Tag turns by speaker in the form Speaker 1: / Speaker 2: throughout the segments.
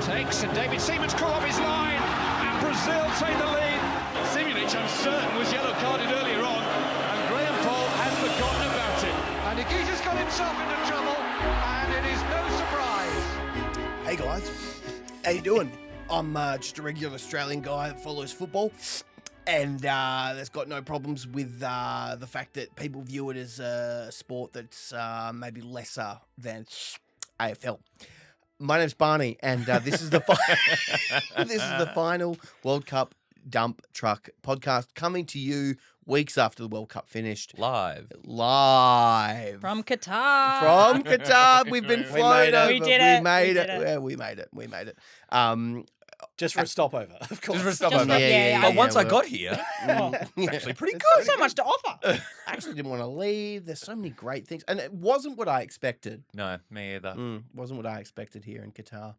Speaker 1: Takes, and David Seaman's caught off his line, and Brazil take the lead. Simic, I'm certain, was yellow carded earlier on, and Graham Paul has forgotten about it. And Nikita's got himself into trouble, and it is no surprise.
Speaker 2: Hey guys, how you doing? I'm just a regular Australian guy that follows football, and that's got no problems with the fact that people view it as a sport that's maybe lesser than AFL. My name's Barney, and this is the this is the final World Cup Dump Truck podcast coming to you weeks after the World Cup finished.
Speaker 3: Live.
Speaker 4: From Qatar.
Speaker 2: From Qatar. We've been flown over.
Speaker 4: We did it.
Speaker 2: We made it. Yeah, we made it.
Speaker 5: Just for a stopover, of course.
Speaker 3: Just for a stop
Speaker 4: Just
Speaker 3: over.
Speaker 4: for- yeah,
Speaker 3: But
Speaker 4: yeah,
Speaker 3: once I
Speaker 2: well.
Speaker 3: got here, it's actually pretty
Speaker 4: Got
Speaker 3: good.
Speaker 4: so much to offer.
Speaker 2: I actually didn't want to leave. There's so many great things. And it wasn't what I expected.
Speaker 3: No, me either.
Speaker 2: Wasn't what I expected here in Qatar.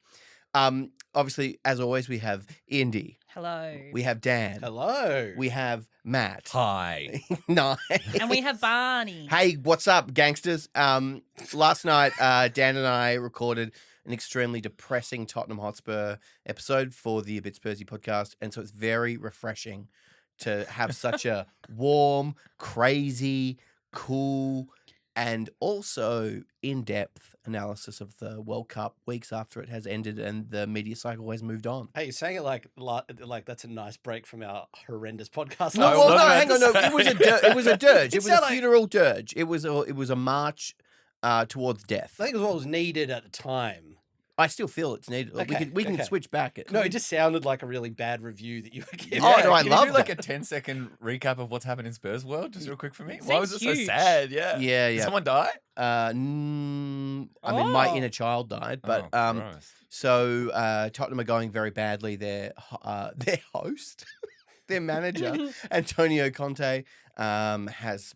Speaker 2: Obviously, as always, we have Indi.
Speaker 4: Hello.
Speaker 2: We have Dan.
Speaker 5: Hello.
Speaker 2: We have Matt.
Speaker 3: Hi.
Speaker 2: Nice.
Speaker 4: And we have Barney.
Speaker 2: Hey, what's up, gangsters? Last night, Dan and I recorded an extremely depressing Tottenham Hotspur episode for the A Bit Spursy podcast, and so it's very refreshing to have such a warm, crazy, cool, and also in-depth analysis of the World Cup weeks after it has ended and the media cycle has moved on.
Speaker 5: Hey, you're saying it like that's a nice break from our horrendous podcast.
Speaker 2: No,
Speaker 3: I
Speaker 2: well,
Speaker 3: was
Speaker 2: no,
Speaker 3: about
Speaker 2: hang
Speaker 3: to
Speaker 2: on. No,
Speaker 3: say.
Speaker 2: it was a dirge. It was a
Speaker 5: sounded like-
Speaker 2: funeral dirge. It was a march towards death.
Speaker 5: I think it was what was needed at the time.
Speaker 2: I still feel it's needed. Like,
Speaker 5: Okay,
Speaker 2: we can
Speaker 5: okay.
Speaker 2: switch back.
Speaker 5: No, it just sounded like a really bad review that you were giving.
Speaker 2: Oh, no, I
Speaker 3: Can
Speaker 2: love
Speaker 3: you do like
Speaker 2: that.
Speaker 3: a 10-second recap of what's happened in Spurs world, just real quick for me?
Speaker 4: It
Speaker 3: Why was it
Speaker 4: seems
Speaker 3: so
Speaker 4: huge.
Speaker 3: sad? Yeah.
Speaker 2: Yeah,
Speaker 3: Did
Speaker 2: yeah.
Speaker 3: someone die?
Speaker 2: I mean, my
Speaker 4: Oh.
Speaker 2: inner child died, but
Speaker 3: Oh, Christ.
Speaker 2: so Tottenham are going very badly. Their host, their manager, Antonio Conte, has.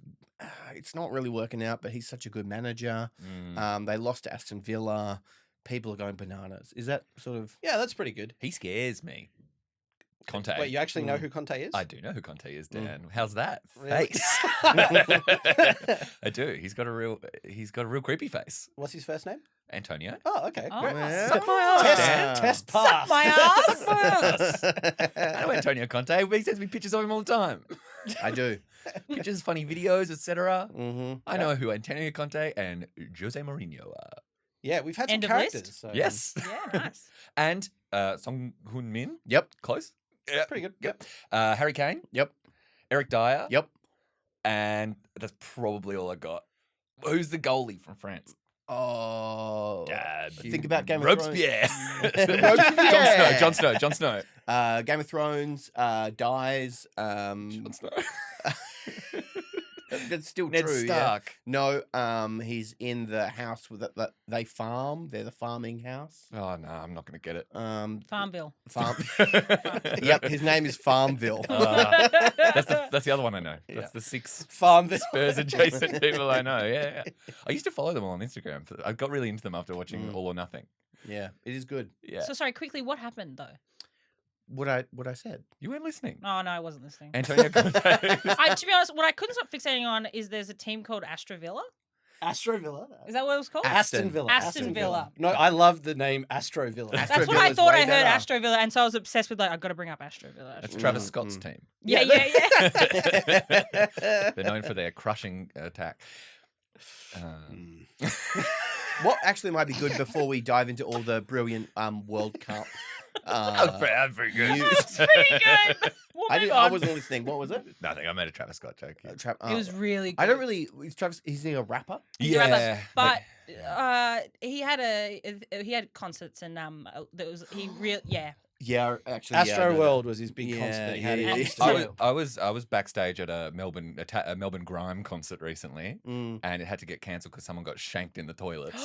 Speaker 2: It's not really working out, but he's such a good manager. They lost to Aston Villa. People are going bananas. Is that sort of?
Speaker 5: Yeah, that's pretty good.
Speaker 3: He scares me. Conte.
Speaker 5: Wait, you actually know who Conte is?
Speaker 3: I do know who Conte is, Dan. How's that?
Speaker 5: Really?
Speaker 3: Face. I do. He's got a real creepy face.
Speaker 5: What's his first name?
Speaker 3: Antonio.
Speaker 5: Oh, okay.
Speaker 4: Oh,
Speaker 5: Great.
Speaker 2: Yeah.
Speaker 4: suck my ass.
Speaker 2: Dan.
Speaker 5: Test
Speaker 4: Suck
Speaker 5: pass.
Speaker 4: my ass.
Speaker 3: I know Antonio Conte. He sends me pictures of him all the time.
Speaker 2: I do.
Speaker 3: Pictures, funny videos, etc.
Speaker 2: Mm-hmm.
Speaker 3: I know who Antonio Conte and Jose Mourinho are.
Speaker 5: Yeah, we've had some
Speaker 4: End of
Speaker 5: characters.
Speaker 4: list?
Speaker 5: So
Speaker 3: Yes.
Speaker 4: Yeah, nice.
Speaker 3: And Song Hun Min.
Speaker 2: Yep.
Speaker 3: Close. Yeah.
Speaker 5: pretty good.
Speaker 3: Yep. Harry Kane.
Speaker 2: Yep.
Speaker 3: Eric Dyer.
Speaker 2: Yep.
Speaker 3: And that's probably all I got. Who's the goalie from France?
Speaker 2: Oh.
Speaker 3: Dad.
Speaker 2: Think about Game of Thrones.
Speaker 3: Robespierre.
Speaker 2: Robespierre.
Speaker 3: Jon Snow.
Speaker 2: Game of Thrones dies.
Speaker 3: Jon Snow.
Speaker 2: That's still
Speaker 3: Ned
Speaker 2: true.
Speaker 3: Stark.
Speaker 2: Yeah. No. He's in the house that they farm. They're the farming house.
Speaker 3: Oh no, I'm not going to get it.
Speaker 4: Farmville.
Speaker 2: Farm. Yep. His name is Farmville.
Speaker 3: That's the other one I know. That's
Speaker 2: Yeah.
Speaker 3: the 6
Speaker 5: Farmville.
Speaker 3: Spurs adjacent people I know. Yeah. I used to follow them all on Instagram. I got really into them after watching All or Nothing.
Speaker 2: Yeah. It is good.
Speaker 3: Yeah.
Speaker 4: So sorry, quickly, what happened though?
Speaker 2: What I said.
Speaker 3: You weren't listening.
Speaker 4: Oh no, I wasn't listening.
Speaker 3: Antonio Conte.
Speaker 4: To be honest, what I couldn't stop fixating on is there's a team called Astra Villa.
Speaker 5: Astro Villa.
Speaker 4: Is that what it was called?
Speaker 5: Aston Villa.
Speaker 4: Aston Villa.
Speaker 5: No, I love the name Astro Villa.
Speaker 4: That's
Speaker 2: Astra
Speaker 4: what I
Speaker 2: Villa's
Speaker 4: thought
Speaker 2: way
Speaker 4: I heard,
Speaker 2: better.
Speaker 4: Astro Villa, and so I was obsessed with I've got to bring up Astro Villa.
Speaker 3: That's Travis Scott's team.
Speaker 4: Yeah.
Speaker 3: They're known for their crushing attack.
Speaker 2: What actually might be good before we dive into all the brilliant World Cup.
Speaker 3: That's pretty good.
Speaker 4: That's pretty good. We'll move
Speaker 2: I
Speaker 4: on.
Speaker 2: wasn't listening. What was it?
Speaker 3: Nothing. I made a Travis Scott joke.
Speaker 4: It was really good.
Speaker 2: I don't really. Is Travis? Is he a rapper?
Speaker 4: He's a rapper,
Speaker 3: like-
Speaker 4: but he had concerts and there was
Speaker 2: Yeah, actually.
Speaker 5: Astro
Speaker 2: yeah,
Speaker 5: World was his big
Speaker 2: Yeah,
Speaker 5: concert that he
Speaker 2: yeah,
Speaker 5: had in
Speaker 2: yeah.
Speaker 5: Amsterdam.
Speaker 3: I was backstage at a Melbourne grime concert recently, and it had to get cancelled because someone got shanked in the toilets.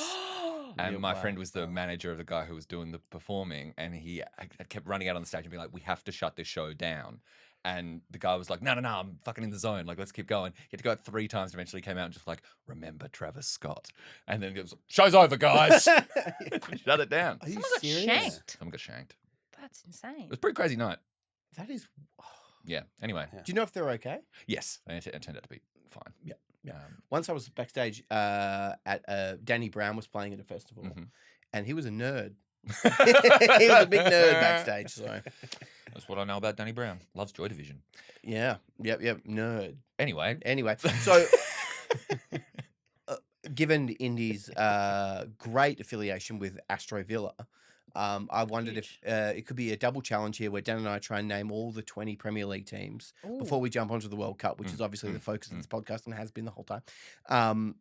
Speaker 3: And
Speaker 2: Yeah,
Speaker 3: my
Speaker 2: wow.
Speaker 3: friend was the manager of the guy who was doing the performing, and he kept running out on the stage and being like, "We have to shut this show down." And the guy was like, "No, I'm fucking in the zone. Like, let's keep going." He had to go out 3 times. Eventually, came out and just like, "Remember Travis Scott?" And then it was, "Show's over, guys." Shut it down.
Speaker 2: Are you
Speaker 4: Someone got
Speaker 2: serious?
Speaker 4: shanked.
Speaker 3: Someone got shanked.
Speaker 4: That's insane.
Speaker 3: It was a pretty crazy night.
Speaker 2: That is.
Speaker 3: Yeah. Anyway,
Speaker 2: Do you know if they're okay?
Speaker 3: yes, it turned out to be fine.
Speaker 2: Yeah. Once I was backstage at Danny Brown was playing at a festival,
Speaker 3: Mhm.
Speaker 2: and he was a nerd. He was a big nerd backstage. So
Speaker 3: That's what I know about Danny Brown. Loves Joy Division.
Speaker 2: yeah, yep, nerd.
Speaker 3: Anyway,
Speaker 2: So given Indy's great affiliation with Astro Villa, I wondered if it could be a double challenge here where Dan and I try and name all the 20 Premier League teams before we jump onto the World Cup, which is obviously the focus of this podcast and has been the whole time.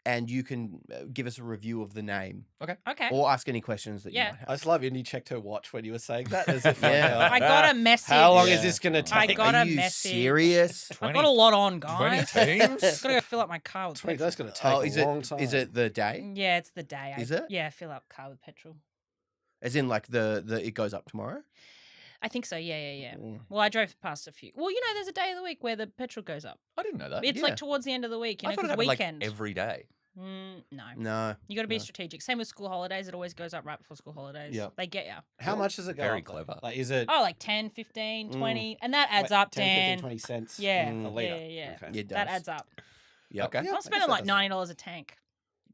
Speaker 2: And you can give us a review of the name.
Speaker 4: Okay.
Speaker 2: Or ask any questions that you might have.
Speaker 5: I just love Indy checked her watch when you were saying that. As if
Speaker 2: Yeah.
Speaker 4: I got a message.
Speaker 5: How long
Speaker 2: Yeah.
Speaker 5: is this going to
Speaker 4: I
Speaker 5: take?
Speaker 4: got
Speaker 2: Are
Speaker 4: a
Speaker 2: you
Speaker 4: message.
Speaker 2: serious?
Speaker 4: I've got a lot on,
Speaker 3: 20
Speaker 4: guys.
Speaker 3: teams?
Speaker 4: Gotta go fill up my car with
Speaker 5: 20,
Speaker 4: petrol.
Speaker 5: that's going to take a long time.
Speaker 2: Is it the day?
Speaker 4: Yeah, it's the day.
Speaker 2: Is it?
Speaker 4: Yeah, fill up car with petrol.
Speaker 2: As in like the it goes up tomorrow?
Speaker 4: I think so. Yeah.
Speaker 2: Mm.
Speaker 4: Well, I drove past a few. Well, there's a day of the week where the petrol goes up.
Speaker 3: I didn't know that.
Speaker 4: It's
Speaker 2: yeah.
Speaker 4: like towards the end of the week,
Speaker 3: I thought it
Speaker 4: because
Speaker 3: happened
Speaker 4: weekend.
Speaker 3: like every day.
Speaker 4: No.
Speaker 2: No.
Speaker 4: You got to be
Speaker 2: no.
Speaker 4: strategic. Same with school holidays. It always goes up right before school holidays.
Speaker 2: Yeah.
Speaker 4: They get you.
Speaker 5: How much does it go
Speaker 3: Very
Speaker 5: up, though?
Speaker 3: clever.
Speaker 5: Like, is it
Speaker 4: Oh, like 10, 15, 20. And that adds up,
Speaker 5: 10,
Speaker 4: Dan.
Speaker 5: 15, 20 cents?
Speaker 4: Yeah.
Speaker 2: Mm.
Speaker 5: A litre.
Speaker 4: Yeah.
Speaker 5: Okay.
Speaker 2: It
Speaker 4: That
Speaker 2: does.
Speaker 4: adds up.
Speaker 2: Yep.
Speaker 3: Okay.
Speaker 5: Yeah, I
Speaker 4: I'm
Speaker 5: guess
Speaker 4: spending
Speaker 5: that
Speaker 4: like
Speaker 5: does it.
Speaker 4: $90 a tank.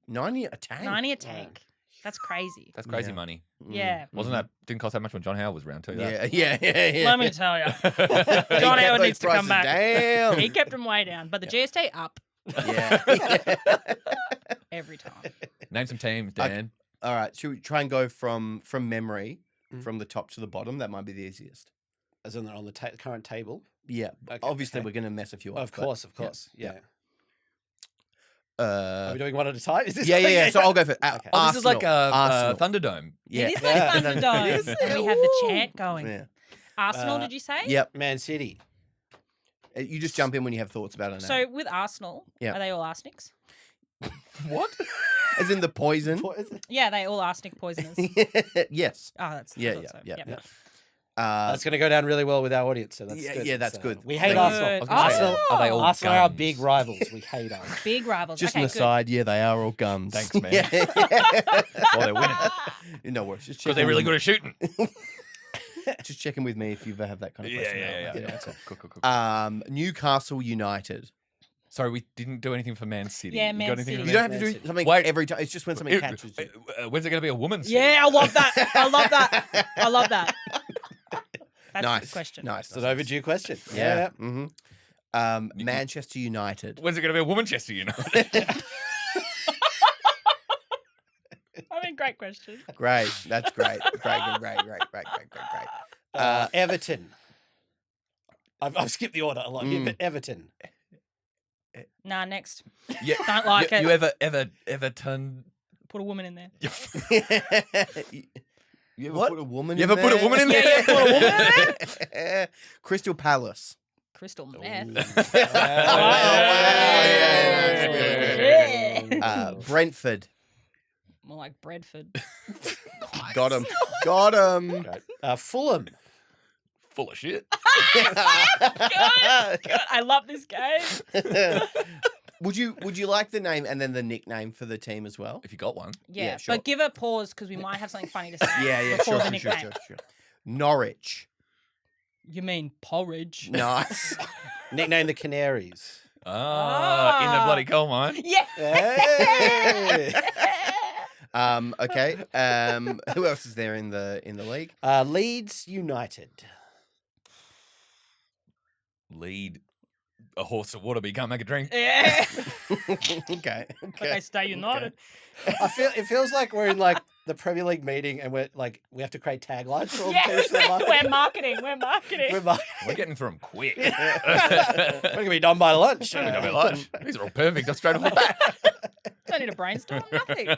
Speaker 2: 90 a tank?
Speaker 4: 90 a tank. That's crazy.
Speaker 3: That's crazy
Speaker 2: Yeah.
Speaker 3: money.
Speaker 4: Yeah.
Speaker 3: Wasn't that didn't cost that much when John Howard was around too?
Speaker 2: Yeah, yeah.
Speaker 4: Let me tell you.
Speaker 3: Yeah.
Speaker 4: John
Speaker 2: He kept
Speaker 4: Howard
Speaker 2: those
Speaker 4: needs to come
Speaker 2: prices
Speaker 4: back.
Speaker 2: down.
Speaker 4: He kept them way down. But the GST up
Speaker 2: Yeah.
Speaker 4: every time.
Speaker 3: Name some teams,
Speaker 2: Okay.
Speaker 3: Dan.
Speaker 2: All right. Should we try and go from memory,
Speaker 5: Mm.
Speaker 2: from the top to the bottom? That might be the easiest.
Speaker 5: As in they're on the current table?
Speaker 2: Yeah.
Speaker 5: Okay,
Speaker 2: Obviously,
Speaker 5: okay.
Speaker 2: we're going to mess a few up.
Speaker 5: Of
Speaker 2: but-
Speaker 5: course,
Speaker 2: yeah,
Speaker 5: yeah.
Speaker 2: Uh,
Speaker 5: Are we doing one at a time? Is this
Speaker 2: yeah. So I'll go for
Speaker 5: Okay.
Speaker 3: Oh, this is like
Speaker 2: Arsenal.
Speaker 3: Thunderdome.
Speaker 2: Yeah.
Speaker 4: It is like
Speaker 5: Yeah.
Speaker 4: Thunderdome.
Speaker 2: It is.
Speaker 4: And we have the chant going.
Speaker 2: Yeah.
Speaker 4: Arsenal, did you say?
Speaker 2: Yep.
Speaker 5: Man City.
Speaker 2: You just jump in when you have thoughts about it.
Speaker 4: So with Arsenal,
Speaker 2: Yeah.
Speaker 4: are they all arsenics?
Speaker 2: What? As in the poison?
Speaker 5: What is it?
Speaker 4: Yeah, they all arsenic poisoners.
Speaker 2: Yes.
Speaker 4: Oh, that's I
Speaker 2: Yeah,
Speaker 4: thought
Speaker 2: yeah,
Speaker 4: so.
Speaker 2: yeah,
Speaker 4: Yep.
Speaker 2: yeah.
Speaker 5: That's going to go down really well with our audience, so that's
Speaker 2: Yeah,
Speaker 5: good.
Speaker 2: yeah, that's
Speaker 5: So
Speaker 2: good.
Speaker 5: We hate
Speaker 2: Good.
Speaker 5: Arsenal.
Speaker 3: I was gonna say,
Speaker 4: Arsenal-
Speaker 3: are they all
Speaker 5: Arsenal are our
Speaker 3: guns?
Speaker 5: big rivals. We hate them.
Speaker 4: Big rivals.
Speaker 2: Just
Speaker 4: okay,
Speaker 2: an
Speaker 4: good.
Speaker 2: aside, yeah, they are all guns.
Speaker 3: Thanks, man.
Speaker 2: Yeah.
Speaker 3: Well, they're winning
Speaker 2: No worries. Just
Speaker 3: because they're really good at shooting.
Speaker 2: Just checking with me if you've ever had that kind of question.
Speaker 3: Yeah.
Speaker 2: Cool.
Speaker 3: Cool.
Speaker 2: Newcastle United.
Speaker 3: Sorry, we didn't do anything for Man City.
Speaker 4: Yeah,
Speaker 3: You
Speaker 4: Man
Speaker 3: got anything
Speaker 4: City.
Speaker 3: for
Speaker 2: You
Speaker 3: Man
Speaker 2: don't have to
Speaker 5: Man
Speaker 2: do
Speaker 5: City.
Speaker 2: something
Speaker 3: Wait.
Speaker 2: every time. It's just when something
Speaker 3: City?
Speaker 2: catches you.
Speaker 3: When's it going to be a woman's?
Speaker 4: Yeah, I love that. I love that. I love that. That's
Speaker 2: Nice
Speaker 4: the question.
Speaker 2: Nice.
Speaker 5: It's an overdue question.
Speaker 2: Yeah. Mm-hmm. Manchester United.
Speaker 3: When's it going to be a womanchester United?
Speaker 4: I mean, great question.
Speaker 2: Great. That's great. Great.
Speaker 5: Everton. I've skipped the order a lot. Everton.
Speaker 4: Nah, next.
Speaker 3: Yeah.
Speaker 4: Don't like it.
Speaker 3: You ever turn?
Speaker 4: Put a woman in there.
Speaker 2: You ever
Speaker 3: What?
Speaker 2: put a woman
Speaker 3: You
Speaker 2: in
Speaker 3: ever put a woman in
Speaker 4: Yeah,
Speaker 3: there?
Speaker 4: yeah, put a woman in
Speaker 2: there? Crystal Palace.
Speaker 4: Crystal meth.
Speaker 2: Yeah, that's really good. Brentford.
Speaker 4: More like Bradford.
Speaker 2: Got him. Got him.
Speaker 5: Great. Fulham.
Speaker 3: Full of shit.
Speaker 4: God, I love this game.
Speaker 2: Would you like the name and then the nickname for the team as well?
Speaker 3: If you got one.
Speaker 4: Yeah,
Speaker 2: sure.
Speaker 4: but give a pause because we might have something funny to say.
Speaker 2: Yeah,
Speaker 4: before
Speaker 2: sure,
Speaker 4: the
Speaker 2: sure,
Speaker 4: nickname.
Speaker 2: sure. Norwich.
Speaker 4: You mean porridge?
Speaker 2: Nice.
Speaker 5: Nickname the Canaries.
Speaker 3: In the bloody coal mine.
Speaker 4: Yeah.
Speaker 5: Hey!
Speaker 2: Okay. Who else is there in the league?
Speaker 5: Leeds United.
Speaker 3: Lead a horse of water, but you can't make a drink.
Speaker 4: Yeah.
Speaker 2: Okay.
Speaker 4: Like I stay united.
Speaker 5: It feels like we're in like the Premier League meeting and we have to create taglines for all the teams.
Speaker 4: Yeah. We're marketing. We're marketing.
Speaker 3: We're getting through them quick.
Speaker 5: We're gonna be done by lunch.
Speaker 3: These are all perfect. That's straight off the bat.
Speaker 4: Don't need a brainstorm. Nothing.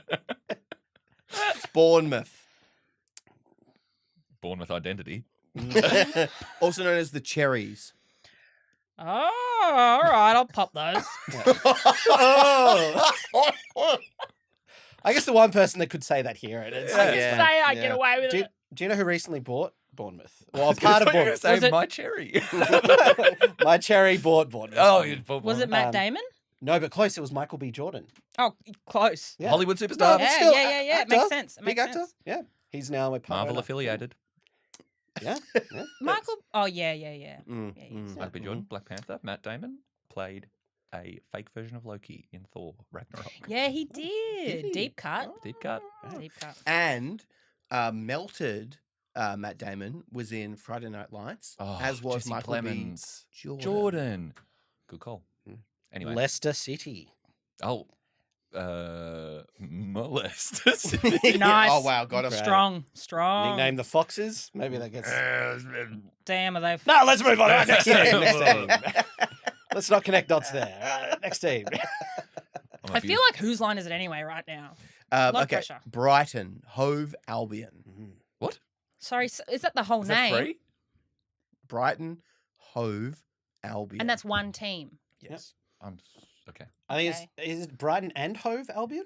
Speaker 2: Bournemouth.
Speaker 3: Bournemouth identity.
Speaker 2: Also known as the Cherries.
Speaker 4: Oh, all right. I'll pop those.
Speaker 5: I guess the one person that could say that here. And it's,
Speaker 4: I
Speaker 2: Yeah.
Speaker 4: can say I
Speaker 2: yeah.
Speaker 4: get away with
Speaker 5: do, you,
Speaker 4: it.
Speaker 5: do you know who recently bought Bournemouth? Well, a part of
Speaker 3: I thought you were
Speaker 5: Bournemouth.
Speaker 3: gonna
Speaker 4: Was
Speaker 3: say
Speaker 4: it-
Speaker 3: my cherry.
Speaker 5: My cherry bought Bournemouth.
Speaker 3: Oh, you
Speaker 4: Was it Matt Damon?
Speaker 5: No, but close. It was Michael B. Jordan.
Speaker 4: Oh, close.
Speaker 5: Yeah.
Speaker 3: Hollywood
Speaker 5: No,
Speaker 3: superstar.
Speaker 5: but
Speaker 4: Yeah,
Speaker 5: still,
Speaker 4: yeah. It
Speaker 5: actor,
Speaker 4: makes sense. It
Speaker 5: Big
Speaker 4: makes
Speaker 5: actor.
Speaker 4: sense.
Speaker 5: Yeah, he's now a part
Speaker 3: Marvel
Speaker 5: owner.
Speaker 3: affiliated.
Speaker 5: Yeah.
Speaker 4: Michael. Oh, yeah.
Speaker 2: Mm,
Speaker 4: Yeah,
Speaker 2: mm.
Speaker 3: Michael B. Jordan, Black Panther. Matt Damon played a fake version of Loki in Thor Ragnarok.
Speaker 4: Yeah, he did.
Speaker 2: he?
Speaker 4: Deep cut.
Speaker 3: Deep cut.
Speaker 4: Deep cut.
Speaker 2: And Melted Matt Damon was in Friday Night Lights,
Speaker 3: Oh,
Speaker 2: as was
Speaker 3: Jesse
Speaker 2: Michael
Speaker 3: Clemens.
Speaker 2: B.
Speaker 3: Jordan. Good call.
Speaker 5: Mm.
Speaker 3: Anyway.
Speaker 5: Leicester City.
Speaker 3: Oh. Molest.
Speaker 4: Nice.
Speaker 2: Oh, wow. Got him.
Speaker 5: Great.
Speaker 4: Strong.
Speaker 5: Nickname the Foxes. Maybe that gets.
Speaker 4: Damn, are they?
Speaker 5: No, let's move on. All right, next team.
Speaker 2: Yeah.
Speaker 5: Next team. Let's not connect dots there. Next team.
Speaker 4: I feel like whose line is it anyway right now? Lot of
Speaker 2: Okay.
Speaker 4: pressure.
Speaker 2: Brighton, Hove Albion.
Speaker 3: What?
Speaker 4: Sorry, is that the whole
Speaker 3: Is
Speaker 4: name?
Speaker 3: that free?
Speaker 2: Brighton, Hove Albion.
Speaker 4: And that's one team.
Speaker 2: yes.
Speaker 3: Okay.
Speaker 5: I think is it Brighton and Hove Albion?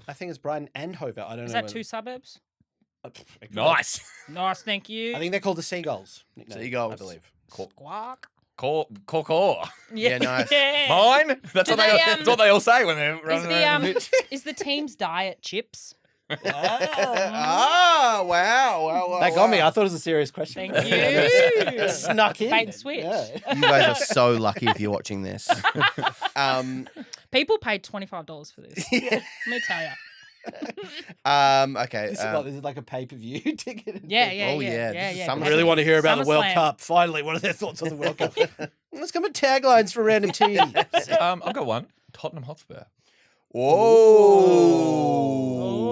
Speaker 5: I think it's Brighton and Hove. I don't know.
Speaker 4: Is that
Speaker 5: whether-
Speaker 4: two suburbs?
Speaker 3: Nice.
Speaker 4: Nice, thank you.
Speaker 5: I think they're called the Seagulls. nickname,
Speaker 2: Seagulls.
Speaker 5: I believe.
Speaker 4: Squawk.
Speaker 3: Core.
Speaker 2: Yeah, nice.
Speaker 3: Mine? That's
Speaker 4: Do
Speaker 3: what they,
Speaker 4: they,
Speaker 3: that's what they all say when they're
Speaker 4: Is
Speaker 3: running around the
Speaker 4: the
Speaker 3: pitch.
Speaker 4: is the team's diet chips?
Speaker 2: Oh, wow.
Speaker 5: That got me. I thought it was a serious question.
Speaker 4: Thank you.
Speaker 5: Snuck in.
Speaker 4: Bait and switch.
Speaker 5: Yeah.
Speaker 2: You guys are so lucky if you're watching this.
Speaker 4: People paid $25 for this. Let me tell you.
Speaker 2: Okay.
Speaker 5: This is like a pay-per-view ticket.
Speaker 4: Yeah.
Speaker 2: Oh, yeah.
Speaker 5: I really want to hear about the World
Speaker 4: SummerSlam.
Speaker 5: Cup. Finally, what are their thoughts on the World Cup? Let's come with taglines for random teams.
Speaker 3: I've got one. Tottenham Hotspur.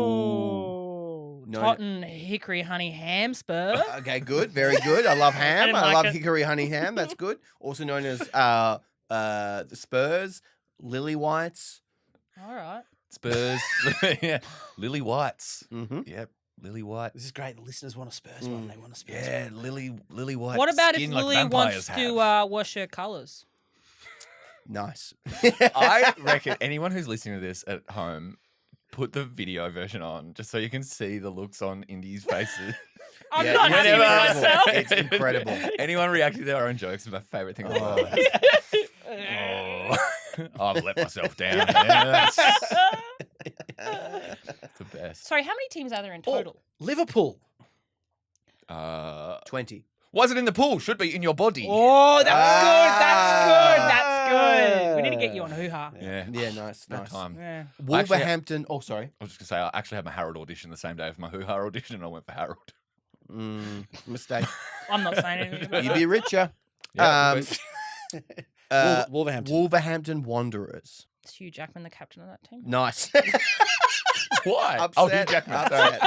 Speaker 4: Oh.
Speaker 2: No.
Speaker 4: Totten hickory honey ham spur.
Speaker 2: Okay, good. Very good. I love ham.
Speaker 4: didn't
Speaker 2: I
Speaker 4: like
Speaker 2: love
Speaker 4: it.
Speaker 2: hickory honey ham. That's good. Also known as the Spurs, Lily Whites.
Speaker 4: All right.
Speaker 3: Spurs. Yeah. Lily Whites.
Speaker 2: Mm-hmm.
Speaker 3: Yep. Lily White.
Speaker 5: This is great. The listeners want a Spurs one. They want a Spurs
Speaker 3: Yeah,
Speaker 5: one.
Speaker 3: Lily White.
Speaker 4: What about if
Speaker 3: skin like
Speaker 4: Lily
Speaker 3: vampires
Speaker 4: wants
Speaker 3: have.
Speaker 4: to wash her colours?
Speaker 2: Nice.
Speaker 3: I reckon anyone who's listening to this at home, put the video version on just so you can see the looks on Indi's faces.
Speaker 4: I'm
Speaker 2: Yeah,
Speaker 4: not
Speaker 2: it's
Speaker 4: happy with
Speaker 2: incredible.
Speaker 4: myself.
Speaker 2: It's incredible.
Speaker 3: Anyone reacting to their own jokes is my favourite thing in the world. I've let myself down. Yeah, that's the best.
Speaker 4: Sorry, how many teams are there in total?
Speaker 5: Liverpool.
Speaker 2: 20.
Speaker 3: Was it in the pool? Should be in your body.
Speaker 4: Oh, that's good. We need to get you on Hoo Ha.
Speaker 3: Yeah.
Speaker 2: Yeah, nice.
Speaker 3: That time.
Speaker 4: Yeah.
Speaker 2: Wolverhampton. Oh, sorry.
Speaker 3: I was just going to say, I actually had my Harold audition the same day of my Hoo Ha audition, and I went for Harold.
Speaker 2: Mistake.
Speaker 4: I'm not saying anything about
Speaker 2: You'd be richer.
Speaker 3: Yeah,
Speaker 5: Wolverhampton.
Speaker 2: Wolverhampton Wanderers.
Speaker 4: Is Hugh Jackman the captain of that team?
Speaker 2: Nice.
Speaker 3: why?
Speaker 2: Upset.
Speaker 3: Oh, Hugh Jackman.
Speaker 2: Upset.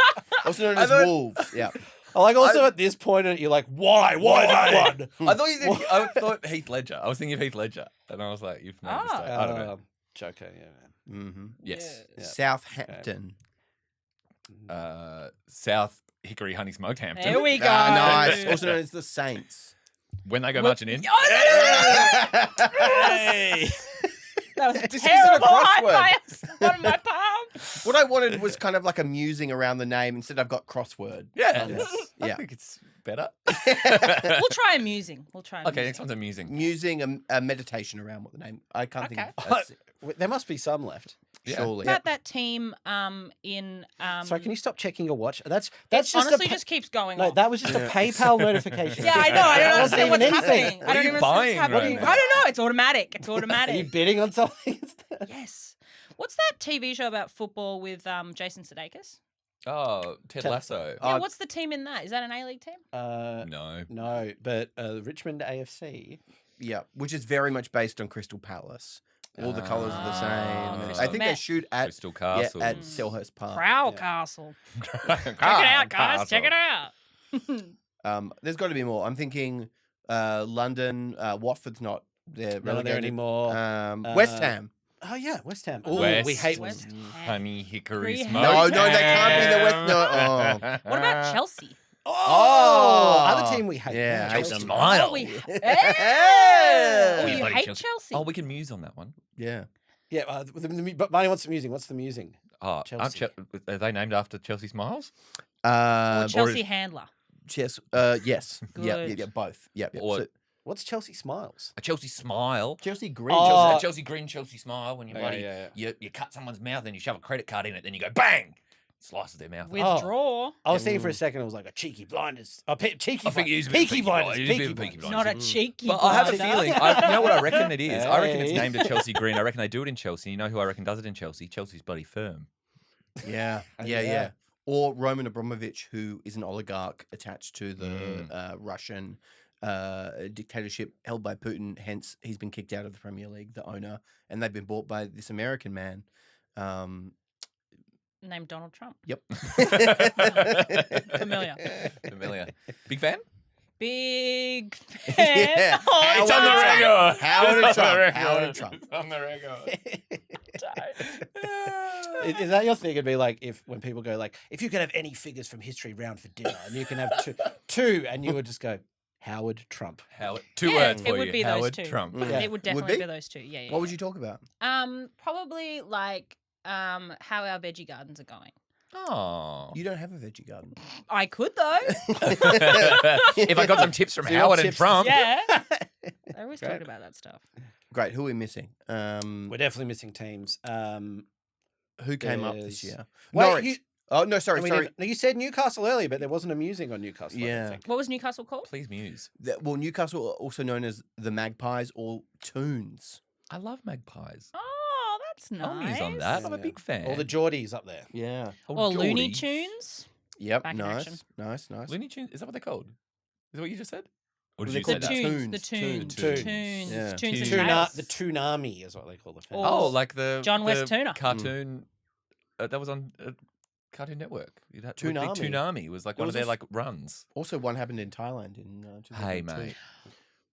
Speaker 2: Also known
Speaker 3: I
Speaker 2: as
Speaker 3: thought-
Speaker 2: Wolves. Yeah.
Speaker 5: I like also at this point, you're like, why that one?
Speaker 3: I thought you said, I thought Heath Ledger. I was thinking of Heath Ledger, and I was like, "You've made a mistake." I don't know.
Speaker 5: Joker, yeah.
Speaker 2: Mm-hmm.
Speaker 3: Yes,
Speaker 5: Yeah.
Speaker 2: Southampton.
Speaker 3: South Hickory Honey Smoked Hampton.
Speaker 4: There we go.
Speaker 2: Nice. Also known as the Saints.
Speaker 3: When they go marching in.
Speaker 5: Hey.
Speaker 4: That was a
Speaker 2: This isn't a
Speaker 4: terrible
Speaker 2: crossword.
Speaker 4: high five on my palm.
Speaker 2: What I wanted was kind of like a musing around the name. Instead, I've got crossword.
Speaker 3: Yeah, I
Speaker 2: Yeah.
Speaker 3: think it's better.
Speaker 4: We'll try amusing.
Speaker 3: Okay, next one's amusing.
Speaker 2: Musing a meditation around what the name. I can't think
Speaker 4: Okay.
Speaker 2: of.
Speaker 5: That's- There must be some left.
Speaker 3: Yeah.
Speaker 2: Surely.
Speaker 4: About that team in
Speaker 5: Sorry, can you stop checking your watch? That's
Speaker 4: it
Speaker 5: just
Speaker 4: honestly
Speaker 5: a
Speaker 4: just keeps going
Speaker 5: no.
Speaker 4: Off.
Speaker 5: That was just a PayPal notification.
Speaker 4: Yeah, I know. I don't
Speaker 5: That wasn't
Speaker 4: understand what's
Speaker 5: even
Speaker 4: happening.
Speaker 5: anything.
Speaker 4: I
Speaker 3: What
Speaker 4: don't
Speaker 3: are you
Speaker 4: even
Speaker 3: buying
Speaker 4: understand what's happening.
Speaker 3: right now?
Speaker 4: I don't know. It's automatic. It's
Speaker 5: Are you
Speaker 4: automatic.
Speaker 5: bidding on something?
Speaker 4: Yes. What's that TV show about football with Jason Sudeikis?
Speaker 3: Oh, Ted Lasso.
Speaker 4: Yeah, what's the team in that? Is that an A-League team?
Speaker 3: No.
Speaker 5: No, but Richmond AFC.
Speaker 2: Yeah, which is very much based on Crystal Palace. All the colours are the same.
Speaker 4: Crystal
Speaker 2: I think they
Speaker 4: Met.
Speaker 2: shoot at
Speaker 3: Crystal Castle.
Speaker 2: at Selhurst Park.
Speaker 4: Prow Castle. Check it out, guys. Check it out.
Speaker 2: There's got to be more. I'm thinking London. Watford's not there.
Speaker 5: They're not there anymore.
Speaker 2: West Ham.
Speaker 5: Oh yeah, West Ham.
Speaker 3: West
Speaker 5: Oh, we hate
Speaker 4: West
Speaker 5: West.
Speaker 4: Ham.
Speaker 3: Honey Hickory
Speaker 4: Green
Speaker 3: Smoked.
Speaker 2: No, they can't be the West. No.
Speaker 4: What about Chelsea?
Speaker 5: Oh, other team we hate.
Speaker 2: Yeah, I hate
Speaker 3: Chelsea
Speaker 2: them.
Speaker 3: Smile.
Speaker 4: Oh, we
Speaker 2: Yeah.
Speaker 4: Oh,
Speaker 3: Yeah,
Speaker 4: you
Speaker 3: bloody
Speaker 4: hate
Speaker 3: Chelsea.
Speaker 4: Chelsea?
Speaker 3: Oh, we can muse on that one.
Speaker 2: Yeah.
Speaker 5: Yeah, but Barney wants the musing. What's the musing?
Speaker 3: Oh,
Speaker 5: Chelsea.
Speaker 3: are they named after Chelsea Smiles?
Speaker 4: Or
Speaker 2: Or
Speaker 4: Chelsea handler.
Speaker 2: Yes. Yes. Yeah.
Speaker 4: Good.
Speaker 2: Both. Yeah.
Speaker 3: Or-
Speaker 2: So,
Speaker 5: What's Chelsea Smiles?
Speaker 3: A Chelsea Smile.
Speaker 2: Chelsea Green.
Speaker 5: Oh.
Speaker 3: Chelsea Green, Chelsea Smile. When you bloody,
Speaker 5: yeah.
Speaker 3: You cut someone's mouth and you shove a credit card in it, then you go bang, slices their mouth.
Speaker 4: Withdraw.
Speaker 5: I was thinking for a second it was like a cheeky blinders. Cheeky.
Speaker 3: I think it is a bit
Speaker 5: peaky
Speaker 3: peaky
Speaker 5: blinders.
Speaker 3: blinders. It is a
Speaker 5: Peaky
Speaker 3: bit peaky
Speaker 5: blinders.
Speaker 3: blinders.
Speaker 4: Not a cheeky
Speaker 3: But I have a
Speaker 4: blinder.
Speaker 3: feeling. You know what I reckon it is? I reckon it's
Speaker 5: Hey.
Speaker 3: named at Chelsea Green. I reckon they do it in Chelsea. You know who I reckon does it in Chelsea? Chelsea's bloody firm.
Speaker 2: Yeah.
Speaker 5: Yeah.
Speaker 2: Yeah. Or Roman Abramovich, who is an oligarch attached to the Russian dictatorship held by Putin. Hence, he's been kicked out of the Premier League, the owner, and they've been bought by this American man.
Speaker 4: Named Donald Trump.
Speaker 2: Yep.
Speaker 4: Familiar.
Speaker 3: Familiar. Big fan?
Speaker 4: Big fan.
Speaker 2: Yeah.
Speaker 4: Oh,
Speaker 3: It's on the record.
Speaker 2: Howard Trump. Howard Trump.
Speaker 3: On the record.
Speaker 5: Is that your thing? It'd be like when people go like, if you could have any figures from history round for dinner, and you can have two, and you would just go, Howard Trump.
Speaker 3: Howard. Two
Speaker 4: Yeah,
Speaker 3: words
Speaker 4: it
Speaker 3: for
Speaker 4: would
Speaker 3: you.
Speaker 4: be those
Speaker 3: Howard
Speaker 4: two.
Speaker 3: Trump.
Speaker 2: Yeah.
Speaker 4: It would definitely be those two. Yeah.
Speaker 2: What would you talk about?
Speaker 4: Probably like how our veggie gardens are going.
Speaker 3: Oh.
Speaker 2: You don't have a veggie garden.
Speaker 4: I could though.
Speaker 3: If I got some tips from
Speaker 5: So your
Speaker 3: Howard and
Speaker 5: tips-
Speaker 3: Trump.
Speaker 4: Yeah. I always
Speaker 5: Great.
Speaker 4: talk about that stuff.
Speaker 2: Great. Who are we missing?
Speaker 5: We're definitely missing teams.
Speaker 2: Who came up this
Speaker 5: there's-
Speaker 2: year?
Speaker 5: Wait,
Speaker 2: Norwich.
Speaker 5: you-
Speaker 2: Oh no, sorry.
Speaker 5: No, you said Newcastle earlier, but there wasn't a musing on Newcastle. I don't
Speaker 2: Yeah.
Speaker 5: think.
Speaker 4: What was Newcastle called?
Speaker 3: Please muse.
Speaker 2: Well, Newcastle are also known as the Magpies or Toons.
Speaker 3: I love magpies.
Speaker 4: Oh, that's nice.
Speaker 3: I'll muse on that. I'm a
Speaker 5: Yeah.
Speaker 3: big fan.
Speaker 5: All the Geordies up there.
Speaker 2: Yeah.
Speaker 3: Oh,
Speaker 4: Or Looney
Speaker 3: Geordies.
Speaker 4: Tunes.
Speaker 2: Yep.
Speaker 4: Back in action.
Speaker 2: Nice.
Speaker 3: Looney Tunes. Is that what they're called? Is that what you just said? Or did
Speaker 2: They're
Speaker 3: you say
Speaker 2: called
Speaker 3: that?
Speaker 2: Tunes.
Speaker 4: The tunes.
Speaker 2: Tunes.
Speaker 4: The tunes.
Speaker 2: Yeah.
Speaker 4: Tunes and
Speaker 3: Tunes.
Speaker 4: Tails.
Speaker 5: The Toonami is what they call the fans.
Speaker 4: Or-
Speaker 3: Oh, like the
Speaker 4: John West
Speaker 3: the
Speaker 4: Tuna.
Speaker 3: cartoon that was on Cartoon Network. You'd have-
Speaker 2: Toonami.
Speaker 3: The Toonami was like
Speaker 2: There
Speaker 3: one
Speaker 2: was
Speaker 3: of their
Speaker 2: a
Speaker 3: like runs.
Speaker 2: Also, one happened in Thailand in 2002.
Speaker 3: Hey mate,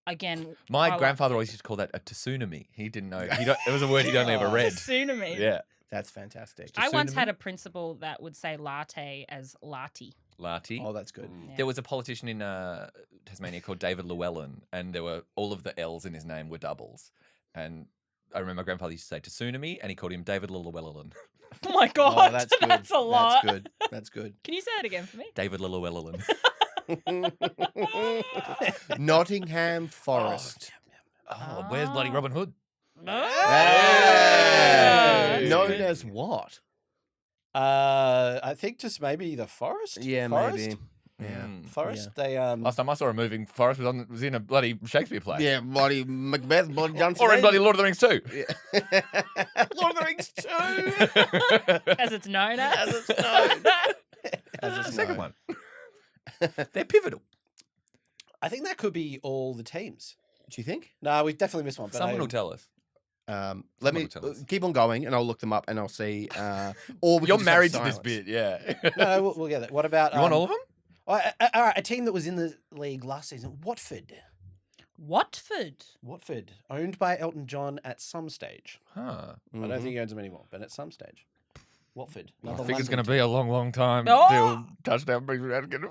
Speaker 4: Again.
Speaker 3: my
Speaker 4: I
Speaker 3: grandfather always used to call that a tsunami. He didn't know. It was a word he'd only ever
Speaker 4: like
Speaker 3: read.
Speaker 4: Tsunami.
Speaker 3: Yeah,
Speaker 2: That's fantastic.
Speaker 4: I once
Speaker 3: Tsunami?
Speaker 4: had a principal that would say latte as latte.
Speaker 3: Lati.
Speaker 2: Oh, that's good.
Speaker 4: Yeah.
Speaker 3: There was a politician in Tasmania called David Llewellyn, and there were all of the L's in his name were doubles. And I remember my grandfather used to say tsunami, and he called him David Llewellyn.
Speaker 4: Oh my god,
Speaker 2: Oh, that's good.
Speaker 4: that's a lot.
Speaker 2: That's good. That's good.
Speaker 4: Can you say it again for me?
Speaker 3: David Llewellyn.
Speaker 2: Nottingham Forest.
Speaker 3: Oh, where's bloody Robin Hood?
Speaker 2: Hey!
Speaker 4: That's
Speaker 2: Known
Speaker 4: good.
Speaker 2: as what?
Speaker 5: I think just maybe the forest.
Speaker 2: Yeah,
Speaker 5: forest?
Speaker 2: maybe. Yeah.
Speaker 5: Forest. They
Speaker 3: Last time I saw a moving forest was in a bloody Shakespeare play.
Speaker 2: Yeah, bloody Macbeth, bloody Johnson.
Speaker 3: Or in bloody Lord of the Rings too.
Speaker 2: Lord of the Rings 2.
Speaker 4: As it's known as.
Speaker 2: As it's known.
Speaker 3: That's the second one. They're pivotal.
Speaker 5: I think that could be all the teams.
Speaker 2: Do you think?
Speaker 5: No, we've definitely missed one. But
Speaker 3: Someone will tell us.
Speaker 2: Let
Speaker 3: Someone
Speaker 2: me
Speaker 3: will tell us.
Speaker 2: keep on going, and I'll look them up, and I'll see. Or we
Speaker 3: You're
Speaker 2: can just have
Speaker 3: married to this
Speaker 2: silence.
Speaker 3: bit, yeah.
Speaker 5: No, we'll get that. What about
Speaker 3: You want all of them?
Speaker 5: All right, a team that was in the league last season, Watford.
Speaker 4: Watford.
Speaker 5: Watford, owned by Elton John at some stage.
Speaker 3: Huh.
Speaker 5: I don't think he owns them anymore, but at some stage. Watford.
Speaker 3: I
Speaker 5: another
Speaker 3: think it's
Speaker 5: London
Speaker 3: going to be a long, long time
Speaker 4: Oh!
Speaker 3: till touchdown brings me out again.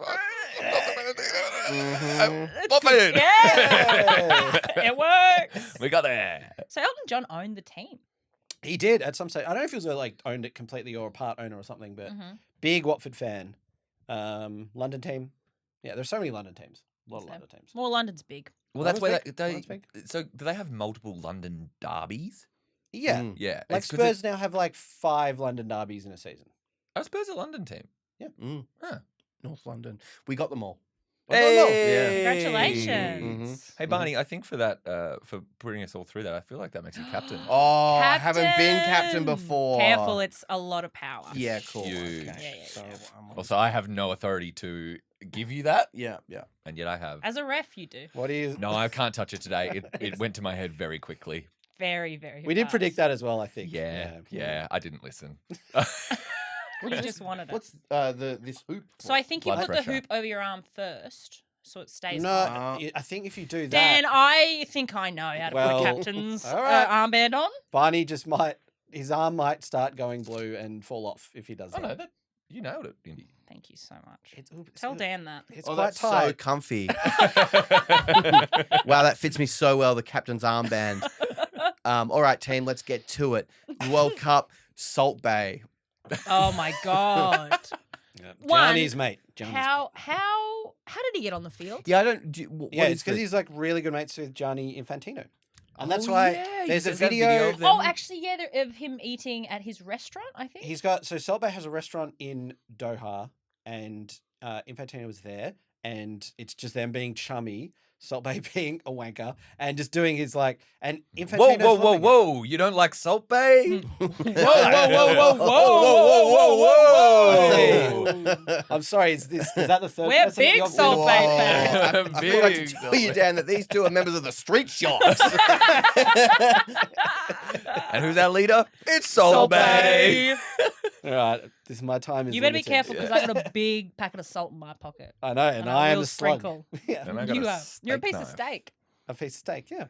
Speaker 2: Mhm.
Speaker 3: Watford!
Speaker 4: Yeah. It works.
Speaker 3: We got there.
Speaker 4: So Elton John owned the team.
Speaker 5: He did at some stage. I don't know if he was like owned it completely or a part owner or something, but big Watford fan. London team. Yeah, there's so many London teams. A lot of
Speaker 4: So-
Speaker 5: London teams.
Speaker 4: Well, London's big.
Speaker 3: Well, that's where
Speaker 5: London's
Speaker 3: they,
Speaker 5: big. London's
Speaker 3: so do they have multiple London derbies?
Speaker 5: Yeah.
Speaker 2: Mm.
Speaker 3: Yeah.
Speaker 5: Like
Speaker 3: it's 'cause
Speaker 5: Spurs now have like 5 London derbies in a season.
Speaker 3: Oh, Spurs a London team.
Speaker 2: Mm.
Speaker 3: Huh.
Speaker 2: North London. We got them all.
Speaker 3: Hey!
Speaker 4: Congratulations.
Speaker 3: Hey, Barney, I think for that, for putting us all through that, I feel like that makes you captain.
Speaker 2: Oh, I haven't been captain before.
Speaker 4: Careful, it's a lot of power.
Speaker 2: Yeah, cool.
Speaker 3: Huge.
Speaker 2: Okay.
Speaker 4: Yeah.
Speaker 2: So,
Speaker 3: Also, I have no authority to give you that,
Speaker 2: yeah.
Speaker 3: and yet I have.
Speaker 4: As a ref, you do.
Speaker 5: What do you?
Speaker 3: No, I can't touch it today. It went to my head very quickly.
Speaker 4: Very, very
Speaker 5: We did
Speaker 4: fast.
Speaker 5: predict that as well, I think.
Speaker 3: Yeah, I didn't listen.
Speaker 4: You just wanted it.
Speaker 2: What's this hoop?
Speaker 4: So I think you
Speaker 3: Blood
Speaker 4: put
Speaker 3: pressure.
Speaker 4: the hoop over your arm first, so it stays
Speaker 5: No,
Speaker 4: high.
Speaker 5: I think if you do that,
Speaker 4: Dan, I think I know how to
Speaker 5: Well,
Speaker 4: put a captain's
Speaker 5: all right.
Speaker 4: armband on.
Speaker 5: Barney just his arm might start going blue and fall off if he does
Speaker 3: Oh
Speaker 5: that.
Speaker 3: no, you nailed it, Indy.
Speaker 4: Thank you so much.
Speaker 5: It's,
Speaker 4: Tell Dan that.
Speaker 5: It's
Speaker 2: Oh,
Speaker 5: quite
Speaker 2: that's so
Speaker 5: tight.
Speaker 2: comfy. Wow, that fits me so well, the captain's armband. All right, team, let's get to it. World Cup, Salt Bay.
Speaker 4: Oh my god.
Speaker 5: Yeah.
Speaker 4: One,
Speaker 5: Johnny's mate. Johnny's
Speaker 4: How did he get on the field?
Speaker 2: Yeah, I don't...
Speaker 5: Yeah, it's because he's like really good mates with Gianni Infantino. And that's
Speaker 3: Oh,
Speaker 5: why
Speaker 3: yeah, he
Speaker 5: there's a
Speaker 3: says that
Speaker 5: video.
Speaker 3: of them.
Speaker 4: Oh, actually, yeah, of him eating at his restaurant, I think.
Speaker 5: He's got, so Salt Bay has a restaurant in Doha and Infantino was there and it's just them being chummy, Salt Bay being a wanker, and just doing his like, and
Speaker 3: Whoa,
Speaker 5: Infantino's
Speaker 3: whoa, whoa,
Speaker 5: loving it.
Speaker 3: whoa! You don't like Salt Bay?
Speaker 4: Whoa, whoa, whoa, whoa,
Speaker 3: whoa!
Speaker 5: I'm sorry, is that the third
Speaker 4: We're
Speaker 5: person that
Speaker 4: big
Speaker 5: you're-
Speaker 4: Salt Bay
Speaker 2: Whoa.
Speaker 4: fans.
Speaker 2: I forgot to
Speaker 3: Big
Speaker 2: tell you, Dan, that these two are members of the Street Sharks.
Speaker 3: And who's our leader? It's Salt Bay.
Speaker 5: All right, this is my time. Is
Speaker 4: You better be
Speaker 5: limited.
Speaker 4: careful because I got a big packet of salt in my pocket.
Speaker 5: I know, and
Speaker 4: I
Speaker 5: I am
Speaker 4: will
Speaker 5: the slug.
Speaker 4: sprinkle.
Speaker 5: Yeah,
Speaker 3: And I got
Speaker 4: You
Speaker 3: a
Speaker 4: are. You're a
Speaker 3: steak
Speaker 4: piece of
Speaker 3: knife.
Speaker 4: steak.
Speaker 5: a piece of steak. Yeah.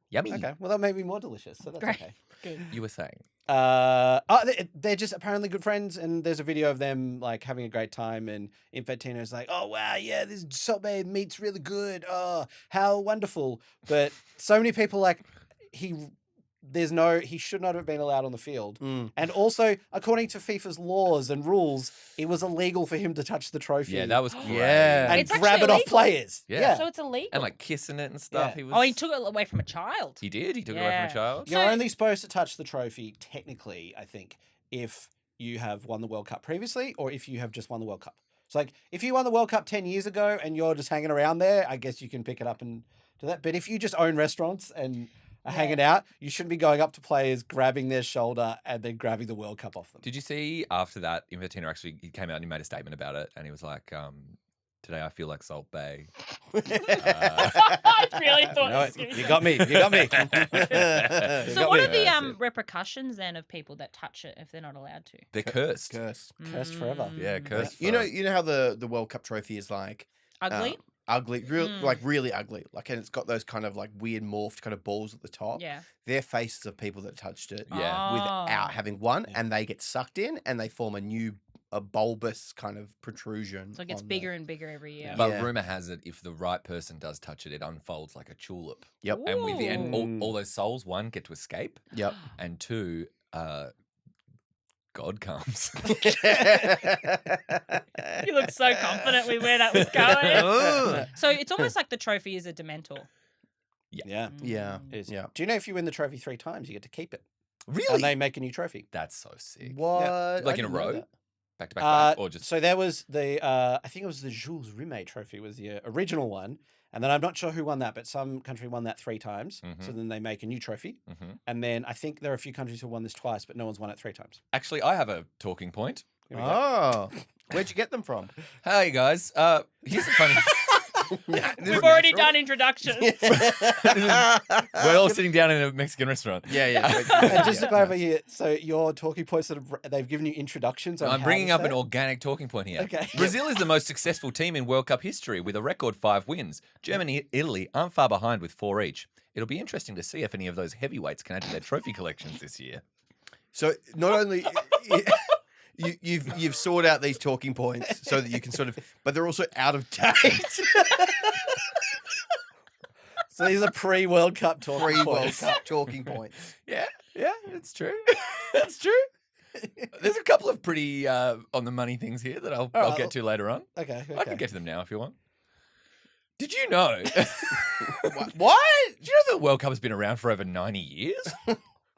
Speaker 3: Yummy.
Speaker 5: Okay. Well, that made me more delicious, so that's
Speaker 4: Great.
Speaker 5: okay.
Speaker 4: Good.
Speaker 3: You were saying.
Speaker 5: They're just apparently good friends, and there's a video of them like having a great time, and Infantino's like, "Oh wow, yeah, this Salt Bay meat's really good. Oh, how wonderful!" But so many people like he should not have been allowed on the field, and also according to FIFA's laws and rules, it was illegal for him to touch the trophy.
Speaker 3: Yeah, that was great.
Speaker 2: Yeah.
Speaker 5: and
Speaker 4: It's
Speaker 5: grab
Speaker 4: actually
Speaker 5: it off
Speaker 4: illegal.
Speaker 5: players.
Speaker 3: Yeah.
Speaker 4: So it's illegal.
Speaker 3: And like kissing it and stuff.
Speaker 5: Yeah.
Speaker 3: He was.
Speaker 4: Oh, he took it away from a child.
Speaker 3: He did. He took it away from
Speaker 4: Yeah.
Speaker 3: a child.
Speaker 5: You're
Speaker 4: So-
Speaker 5: only supposed to touch the trophy, technically, I think, if you have won the World Cup previously or if you have just won the World Cup. So, like, if you won the World Cup 10 years ago and you're just hanging around there, I guess you can pick it up and do that. But if you just own restaurants and are hanging out, you shouldn't be going up to players, grabbing their shoulder, and then grabbing the World Cup off them.
Speaker 3: Did you see after that, Infantino actually he came out and he made a statement about it, and he was like, "Today I feel like Salt Bay."
Speaker 4: I really thought
Speaker 5: No,
Speaker 4: it was gonna be
Speaker 5: you got me. You got me.
Speaker 4: So what are the
Speaker 3: That's it.
Speaker 4: repercussions then of people that touch it if they're not allowed to?
Speaker 3: They're cursed.
Speaker 2: Cursed.
Speaker 5: Cursed forever.
Speaker 3: Yeah, cursed.
Speaker 2: You know how the World Cup trophy is like
Speaker 4: Ugly?
Speaker 2: ugly, like really ugly. Like, and it's got those kind of like weird morphed kind of balls at the top.
Speaker 4: Yeah.
Speaker 2: They're faces of people that touched it
Speaker 3: Yeah.
Speaker 2: without
Speaker 4: Oh.
Speaker 2: having won, and they get sucked in and they form a bulbous kind of protrusion.
Speaker 4: So it gets
Speaker 2: on
Speaker 4: bigger and bigger every year.
Speaker 5: Yeah.
Speaker 3: But
Speaker 2: Yeah.
Speaker 3: rumor has it, if the right person does touch it, it unfolds like a tulip.
Speaker 2: Yep.
Speaker 3: And with the end,
Speaker 5: Ooh.
Speaker 3: all those souls, one, get to escape,
Speaker 2: Yep.
Speaker 3: and two, God comes.
Speaker 4: You look so confident with where that was going.
Speaker 2: Ugh.
Speaker 4: So it's almost like the trophy is a Dementor.
Speaker 5: Yeah.
Speaker 2: Yeah.
Speaker 5: It is.
Speaker 2: Yeah.
Speaker 5: Do you know if you win the trophy 3 times, you get to keep it?
Speaker 3: Really?
Speaker 5: And they make a new trophy.
Speaker 3: That's so sick.
Speaker 2: What?
Speaker 3: Like
Speaker 2: I
Speaker 3: in a
Speaker 2: didn't know
Speaker 3: row?
Speaker 2: that.
Speaker 3: Back to back, back, or just
Speaker 5: So there was the I think it was the Jules Rimet trophy was the original one, and then I'm not sure who won that, but some country won that 3 times. So then they make a new trophy, and then I think there are a few countries who won this twice, but no one's won it 3 times.
Speaker 3: Actually, I have a talking point.
Speaker 5: Here we go.
Speaker 2: Oh, where'd you get them from?
Speaker 3: Hey guys, here's a funny.
Speaker 4: We've already done introductions.
Speaker 3: We're all sitting down in a Mexican restaurant.
Speaker 2: Yeah.
Speaker 5: And just to clarify here, so your talking points they've given you introductions. On
Speaker 3: I'm
Speaker 5: how
Speaker 3: bringing
Speaker 5: to
Speaker 3: up
Speaker 5: say
Speaker 3: an
Speaker 5: it?
Speaker 3: organic talking point here.
Speaker 5: Okay.
Speaker 3: Brazil is the most successful team in World Cup history with a record 5 wins. Germany and Italy aren't far behind with 4 each. It'll be interesting to see if any of those heavyweights can add to their trophy collections this year.
Speaker 2: So not only you've sorted out these talking points so that you can sort of, but they're also out of date.
Speaker 5: So these are pre-World Cup talking
Speaker 2: Pre-World
Speaker 5: points.
Speaker 2: Cup talking points.
Speaker 3: Yeah, that's true. That's true. There's a couple of pretty on the money things here that I'll
Speaker 5: right,
Speaker 3: get to later on.
Speaker 5: Okay.
Speaker 3: I can get to them now if you want. Did you know?
Speaker 2: What?
Speaker 3: Did you know the World Cup has been around for over 90 years?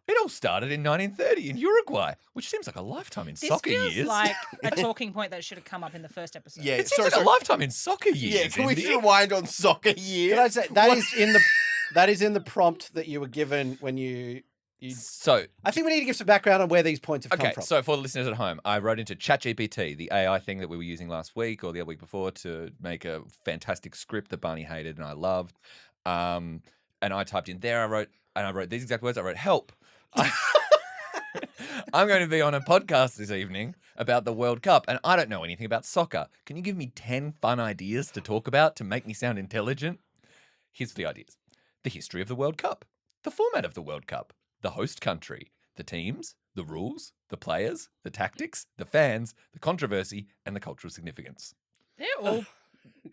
Speaker 3: It all started in 1930 in Uruguay, which seems like a lifetime in
Speaker 4: This
Speaker 3: soccer
Speaker 4: feels
Speaker 3: years.
Speaker 4: like a talking point that should have come up in the first episode.
Speaker 2: Yeah.
Speaker 3: It seems like a lifetime in soccer years.
Speaker 2: Yeah. Can we
Speaker 3: Indy.
Speaker 2: rewind on soccer year?
Speaker 5: Can I say that is in the prompt that you were given when you
Speaker 3: So,
Speaker 5: I think we need to give some background on where these points have come
Speaker 3: okay,
Speaker 5: from.
Speaker 3: so for the listeners at home, I wrote into ChatGPT, the AI thing that we were using last week or the other week before, to make a fantastic script that Barney hated and I loved. And I typed in there, I wrote these exact words. I wrote, help. I'm going to be on a podcast this evening about the World Cup, and I don't know anything about soccer. Can you give me 10 fun ideas to talk about to make me sound intelligent? Here's the ideas. The history of the World Cup, the format of the World Cup, the host country, the teams, the rules, the players, the tactics, the fans, the controversy, and the cultural significance.
Speaker 4: They're all.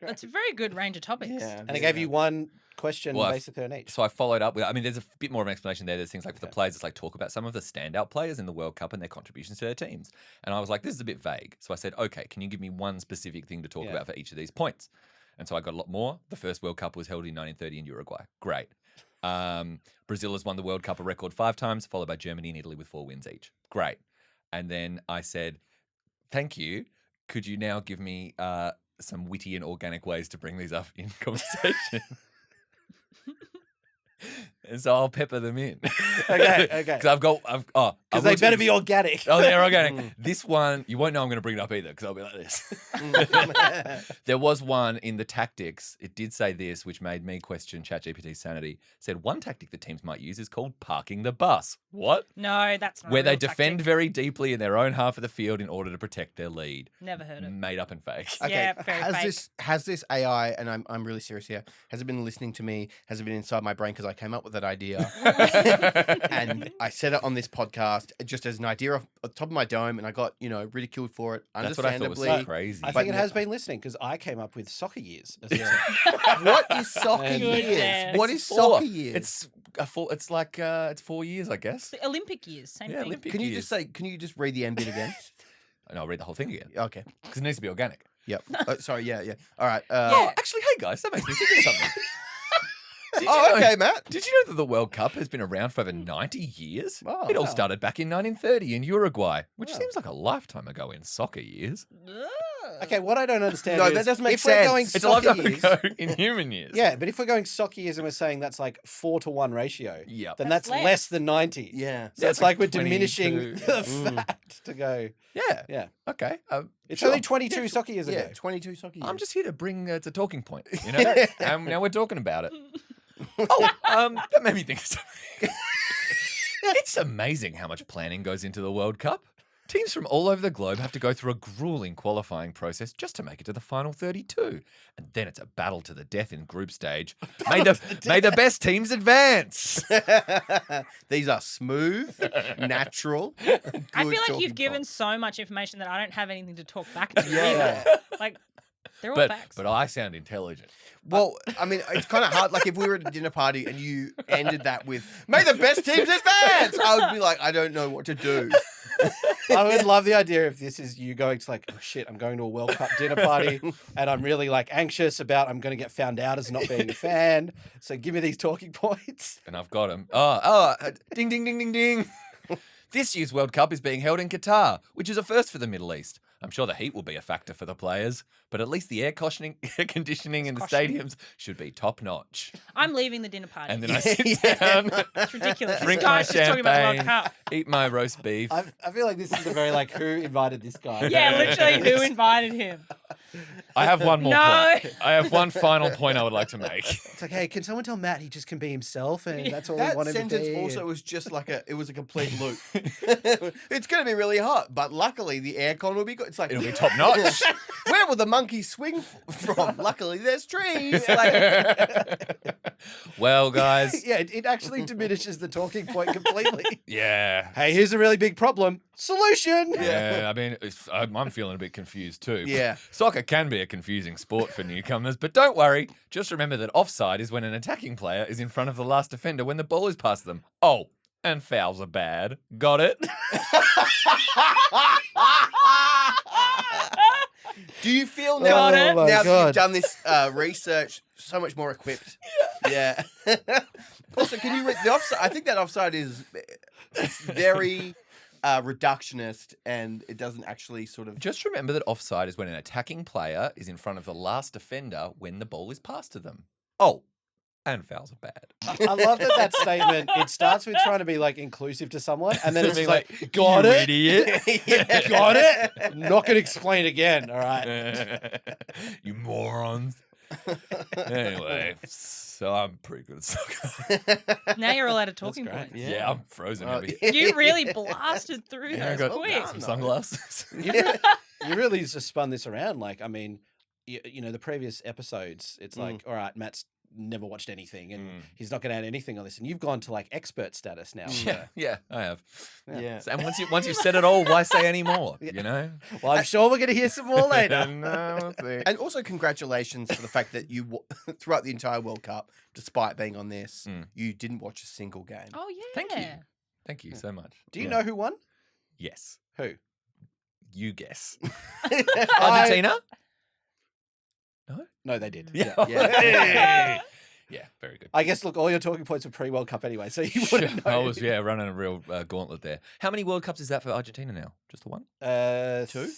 Speaker 4: That's a very good range of topics.
Speaker 2: Yeah.
Speaker 5: and I gave you one question
Speaker 3: Well,
Speaker 5: basically on each.
Speaker 3: So I followed up with, there's a bit more of an explanation there. There's things like for the players, it's like talk about some of the standout players in the World Cup and their contributions to their teams. And I was like, this is a bit vague. So I said, okay, can you give me one specific thing to talk about for each of these points? And so I got a lot more. The first World Cup was held in 1930 in Uruguay. Great. Brazil has won the World Cup a record 5 times, followed by Germany and Italy with 4 wins each. Great. And then I said, thank you. Could you now give me some witty and organic ways to bring these up in conversation. And so I'll pepper them in.
Speaker 5: Okay.
Speaker 3: Because
Speaker 5: Because they better be organic.
Speaker 3: Oh, they're organic. This one, you won't know I'm going to bring it up either because I'll be like this. There was one in the tactics. It did say this, which made me question ChatGPT's sanity. It said one tactic that teams might use is called parking the bus. What?
Speaker 4: No, that's not.
Speaker 3: Where
Speaker 4: a
Speaker 3: they
Speaker 4: real
Speaker 3: defend
Speaker 4: tactic.
Speaker 3: very deeply in their own half of the field in order to protect their lead.
Speaker 4: Never heard it.
Speaker 3: Made up and fake.
Speaker 4: Yeah, very fake.
Speaker 2: Has this AI, and I'm really serious here, has it been listening to me? Has it been inside my brain because I came up with that idea? And I said it on this podcast just as an idea off the top of my dome, and I got, ridiculed for it,
Speaker 3: That's what I thought was
Speaker 2: understandably.
Speaker 3: so crazy.
Speaker 5: I think it has been listening because I came up with soccer years. As well.
Speaker 2: What is soccer
Speaker 5: Good
Speaker 2: years?
Speaker 4: dad.
Speaker 2: What is
Speaker 3: Four.
Speaker 2: soccer years?
Speaker 3: It's like it's 4 years, I guess.
Speaker 4: The Olympic years, same
Speaker 3: Yeah,
Speaker 4: thing.
Speaker 3: Olympic
Speaker 2: Can you
Speaker 3: years.
Speaker 2: just read the end bit again?
Speaker 3: And I'll read the whole thing again
Speaker 2: Okay.
Speaker 3: because it needs to be organic.
Speaker 2: Yep. Sorry. Yeah. All right.
Speaker 3: Oh, actually, hey guys, that makes me think of something. Did you know-
Speaker 2: okay, Matt.
Speaker 3: Did you know that the World Cup has been around for over 90 years?
Speaker 2: Oh,
Speaker 3: It all
Speaker 2: wow.
Speaker 3: started back in 1930 in Uruguay, which
Speaker 2: Wow.
Speaker 3: seems like a lifetime ago in soccer years.
Speaker 5: Okay, what I don't understand
Speaker 2: No,
Speaker 5: is
Speaker 2: that doesn't make
Speaker 5: if we're going
Speaker 2: sense.
Speaker 3: It's a
Speaker 5: soccer
Speaker 3: lifetime
Speaker 5: years,
Speaker 3: ago in human years.
Speaker 5: yeah, but if we're going soccer years and we're saying that's like 4-to-1 ratio,
Speaker 3: Yep.
Speaker 5: then
Speaker 4: That's
Speaker 5: that's
Speaker 4: less.
Speaker 5: less than 90.
Speaker 2: Yeah.
Speaker 5: So it's like we're diminishing
Speaker 3: 22.
Speaker 5: the fact to go.
Speaker 3: Yeah.
Speaker 5: Yeah.
Speaker 3: Okay.
Speaker 5: It's
Speaker 3: sure.
Speaker 5: only 22 soccer years
Speaker 2: Yeah.
Speaker 5: ago.
Speaker 2: 22 soccer years.
Speaker 3: I'm just here to bring it's a talking point, and now we're talking about it. That made me think of something. It's amazing how much planning goes into the World Cup. Teams from all over the globe have to go through a grueling qualifying process just to make it to the final 32. And then it's a battle to the death in group stage. May the best teams advance.
Speaker 2: These are smooth, natural.
Speaker 4: I
Speaker 2: good
Speaker 4: feel like
Speaker 2: talking
Speaker 4: you've given
Speaker 2: points.
Speaker 4: so much information that I don't have anything to talk back to.
Speaker 2: Yeah.
Speaker 4: either. Like, they're all facts.
Speaker 3: But I sound intelligent.
Speaker 2: Well, I mean, it's kind of hard. Like, if we were at a dinner party and you ended that with, may the best teams advance, I would be like, I don't know what to do.
Speaker 5: I would love the idea if this is you going to like, oh shit, I'm going to a World Cup dinner party and I'm really like anxious about I'm going to get found out as not being a fan. So give me these talking points.
Speaker 3: And I've got them. Ding, ding, ding, ding, ding. This year's World Cup is being held in Qatar, which is a first for the Middle East. I'm sure the heat will be a factor for the players, but at least the air conditioning in the stadiums should be top notch.
Speaker 4: I'm leaving the dinner party.
Speaker 3: And then I sit down,
Speaker 4: It's ridiculous. This
Speaker 3: drink my
Speaker 4: guy's just talking about the World
Speaker 3: champagne,
Speaker 4: Cup.
Speaker 3: eat my roast beef.
Speaker 5: I feel like this is a very like who invited this guy.
Speaker 4: Yeah, literally, who invited him?
Speaker 3: I have one more
Speaker 4: No.
Speaker 3: point. I have one final point I would like to make.
Speaker 5: It's like, hey, can someone tell Matt he just can be himself and that's all we
Speaker 2: That
Speaker 5: want him to
Speaker 2: sentence
Speaker 5: be?
Speaker 2: also was just like it was a complete loop. It's going to be really hot, but luckily the aircon will be good. It's like,
Speaker 3: It'll be top notch.
Speaker 2: where will the monkeys swing from? Luckily there's trees. Like,
Speaker 3: Well, guys,
Speaker 5: Yeah, it actually diminishes the talking point completely.
Speaker 3: yeah.
Speaker 5: Hey, here's a really big problem. Solution.
Speaker 3: Yeah, I mean, I'm feeling a bit confused too.
Speaker 2: Yeah.
Speaker 3: Soccer can be a confusing sport for newcomers, but don't worry. Just remember that offside is when an attacking player is in front of the last defender when the ball is past them. Oh, and fouls are bad. Got it?
Speaker 2: do you feel
Speaker 4: Got
Speaker 2: now,
Speaker 4: it.
Speaker 5: my
Speaker 2: now that
Speaker 5: God.
Speaker 2: you've done this research so much more equipped? Yeah. Also, can you read the offside? I think that offside is it's very reductionist, and it doesn't actually sort of.
Speaker 3: Just remember that offside is when an attacking player is in front of the last defender when the ball is passed to them. Oh, and fouls are bad.
Speaker 5: I love that statement. It starts with trying to be like inclusive to someone, and then it's
Speaker 3: Being
Speaker 5: like, got
Speaker 3: you
Speaker 5: it,
Speaker 3: idiot.
Speaker 5: got it. Not gonna explain again. All right.
Speaker 3: You morons. Anyway, so I'm pretty good at soccer.
Speaker 4: Now you're allowed a talking
Speaker 5: great.
Speaker 4: point.
Speaker 3: Yeah, I'm frozen
Speaker 2: Oh,
Speaker 3: over here.
Speaker 4: You really blasted through
Speaker 3: Yeah, I
Speaker 4: those
Speaker 3: got
Speaker 4: quick.
Speaker 3: some sunglasses.
Speaker 5: You really just spun this around. Like, I mean, you know, the previous episodes, it's like, all right, Matt's never watched anything, and he's not going to add anything on this, and you've gone to like expert status now.
Speaker 3: Yeah, I have.
Speaker 2: Yeah.
Speaker 3: And once you've said it all, why say any more? You know?
Speaker 5: Well, I'm sure we're going to hear some more later.
Speaker 3: No, we'll see.
Speaker 2: And also, congratulations for the fact that you, throughout the entire World Cup, despite being on this, you didn't watch a single game.
Speaker 4: Oh yeah.
Speaker 3: Thank you. Thank you so much.
Speaker 5: Do you know who won?
Speaker 3: Yes.
Speaker 5: Who?
Speaker 3: You guess. Argentina?
Speaker 5: No, they did.
Speaker 3: Yeah.
Speaker 2: Yeah.
Speaker 3: Yeah, very good.
Speaker 5: I guess, look, all your talking points were pre-World Cup anyway, so you wouldn't know.
Speaker 3: I was, running a real gauntlet there. How many World Cups is that for Argentina now? Just the one?
Speaker 5: 2?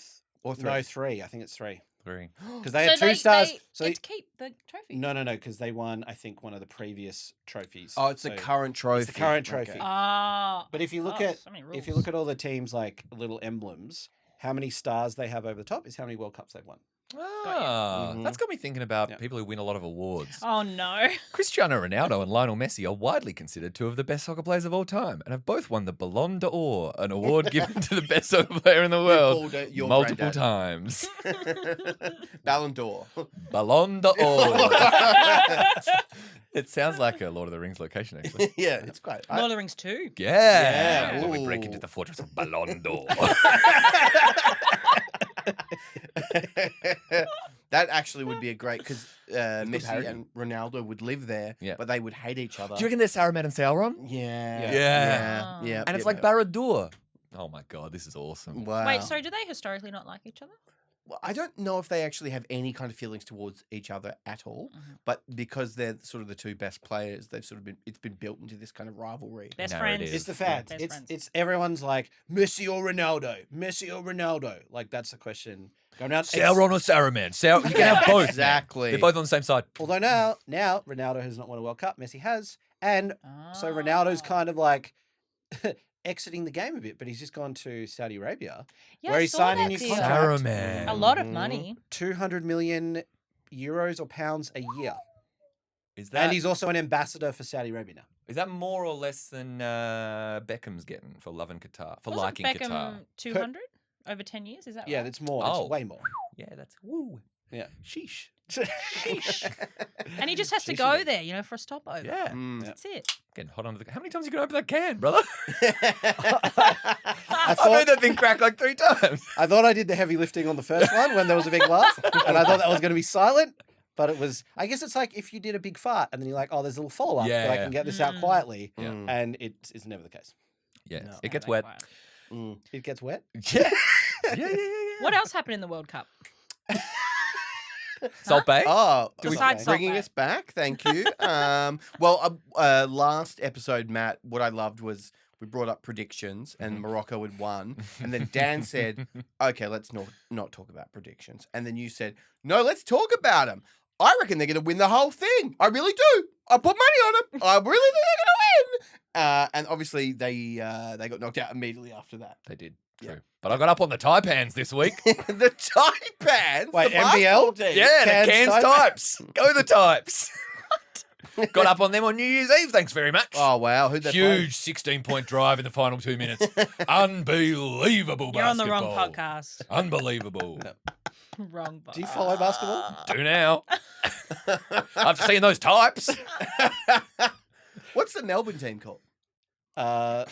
Speaker 2: Or three?
Speaker 5: No, 3. I think it's 3.
Speaker 3: 3.
Speaker 5: Because they had 2 stars.
Speaker 4: So they get to keep the trophy.
Speaker 5: No, because they won, I think, one of the previous trophies.
Speaker 2: Oh, it's the
Speaker 5: So
Speaker 2: current trophy.
Speaker 5: It's the current trophy.
Speaker 2: Okay.
Speaker 4: Ah.
Speaker 5: But if you look at all the teams like little emblems, how many stars they have over the top is how many World Cups they've won.
Speaker 3: That's got me thinking about people who win a lot of awards.
Speaker 4: Oh no.
Speaker 3: Cristiano Ronaldo and Lionel Messi are widely considered 2 of the best soccer players of all time and have both won the Ballon d'Or, an award given to the best soccer player in the world,
Speaker 2: your
Speaker 3: multiple
Speaker 2: granddad.
Speaker 3: times.
Speaker 2: Ballon d'Or.
Speaker 3: Ballon d'Or. It sounds like a Lord of the Rings location, actually.
Speaker 2: Yeah, it's great.
Speaker 4: Lord of the Rings 2.
Speaker 3: Yeah. When we
Speaker 2: Ooh.
Speaker 3: break into the fortress of Ballon d'Or.
Speaker 2: That actually would be a great because Messi
Speaker 3: parody.
Speaker 2: and Ronaldo would live there, but they would hate each other.
Speaker 3: Do you reckon they're Saruman and Sauron?
Speaker 2: Yeah.
Speaker 3: Yeah.
Speaker 2: Yeah.
Speaker 3: And it's like Barad-dûr. Oh my God, this is awesome.
Speaker 2: Wow.
Speaker 4: Wait, so do they historically not like each other?
Speaker 2: Well, I don't know if they actually have any kind of feelings towards each other at all, but because they're sort of the 2 best players, they've sort of it's been built into this kind of rivalry.
Speaker 4: Best
Speaker 3: No, it
Speaker 4: friends.
Speaker 3: is.
Speaker 5: It's the fads.
Speaker 4: Best friends.
Speaker 5: It's everyone's like Messi or Ronaldo, Messi or Ronaldo. Like that's the question going around.
Speaker 3: Sauron or Saruman? You can have both. man.
Speaker 2: Exactly.
Speaker 3: They're both on the same side.
Speaker 5: Although now Ronaldo has not won a World Cup, Messi has, and so Ronaldo's kind of like exiting the game a bit, but he's just gone to Saudi Arabia,
Speaker 4: Yeah,
Speaker 5: where
Speaker 4: I
Speaker 5: he's
Speaker 4: saw
Speaker 5: signed a
Speaker 4: that
Speaker 5: new
Speaker 4: deal.
Speaker 5: contract,
Speaker 3: Saruman.
Speaker 4: A lot of money.
Speaker 5: 200 million euros or pounds a year,
Speaker 3: Is that
Speaker 5: and he's also an ambassador for Saudi Arabia now.
Speaker 3: is that more or less than Beckham's getting for loving Qatar, for
Speaker 4: Wasn't
Speaker 3: liking
Speaker 4: Beckham
Speaker 3: Qatar?
Speaker 4: 200 over 10 years? Is that
Speaker 5: Yeah,
Speaker 4: right?
Speaker 5: that's more.
Speaker 3: Oh.
Speaker 5: It's way more.
Speaker 3: Yeah, that's woo.
Speaker 5: Yeah.
Speaker 3: Sheesh.
Speaker 4: And he just has to
Speaker 5: Sheesh,
Speaker 4: go
Speaker 5: yeah.
Speaker 4: there, for a stopover.
Speaker 3: Yeah.
Speaker 2: Mm.
Speaker 4: That's it.
Speaker 3: Getting hot under the. How many times you can open that can, brother?
Speaker 5: I
Speaker 3: I've
Speaker 5: thought
Speaker 3: heard that thing crack like 3 times.
Speaker 5: I thought I did the heavy lifting on the first one when there was a big laugh, and I thought that was going to be silent. But it was. I guess it's like if you did a big fart and then you're like, "Oh, there's a little follow up,
Speaker 3: Yeah,
Speaker 5: but I
Speaker 3: yeah.
Speaker 5: can get this out quietly,"
Speaker 3: Yeah.
Speaker 5: and it is never the case.
Speaker 3: Yeah,
Speaker 2: No.
Speaker 3: it gets wet.
Speaker 5: It gets wet.
Speaker 3: Yeah. Yeah.
Speaker 4: What else happened in the World Cup?
Speaker 3: Salt Bay.
Speaker 2: Oh,
Speaker 4: Besides
Speaker 2: bringing
Speaker 4: Salt
Speaker 2: us back. Thank you. Last episode, Matt, what I loved was we brought up predictions and Morocco had won. And then Dan said, okay, let's not talk about predictions. And then you said, no, let's talk about them. I reckon they're going to win the whole thing. I really do. I put money on them. I really think they're going to win. And obviously they got knocked out immediately after that.
Speaker 3: They did. True.
Speaker 2: Yeah.
Speaker 3: But I got up on the Taipans this week.
Speaker 2: The Taipans?
Speaker 5: Wait,
Speaker 2: the
Speaker 5: NBL?
Speaker 2: basketball team?
Speaker 3: Yeah,
Speaker 5: Cans
Speaker 3: the Cans
Speaker 5: Taipans?
Speaker 3: Types. Go the Types. Got up on them on New Year's Eve, thanks very much.
Speaker 2: Oh, wow. Who'd they play?
Speaker 3: Huge 16-point drive in the final 2 minutes. Unbelievable
Speaker 4: You're on the
Speaker 3: basketball.
Speaker 4: wrong podcast.
Speaker 3: Unbelievable.
Speaker 4: Wrong.
Speaker 5: Do you follow basketball?
Speaker 3: Do now. I've seen those types.
Speaker 2: What's the Melbourne team called?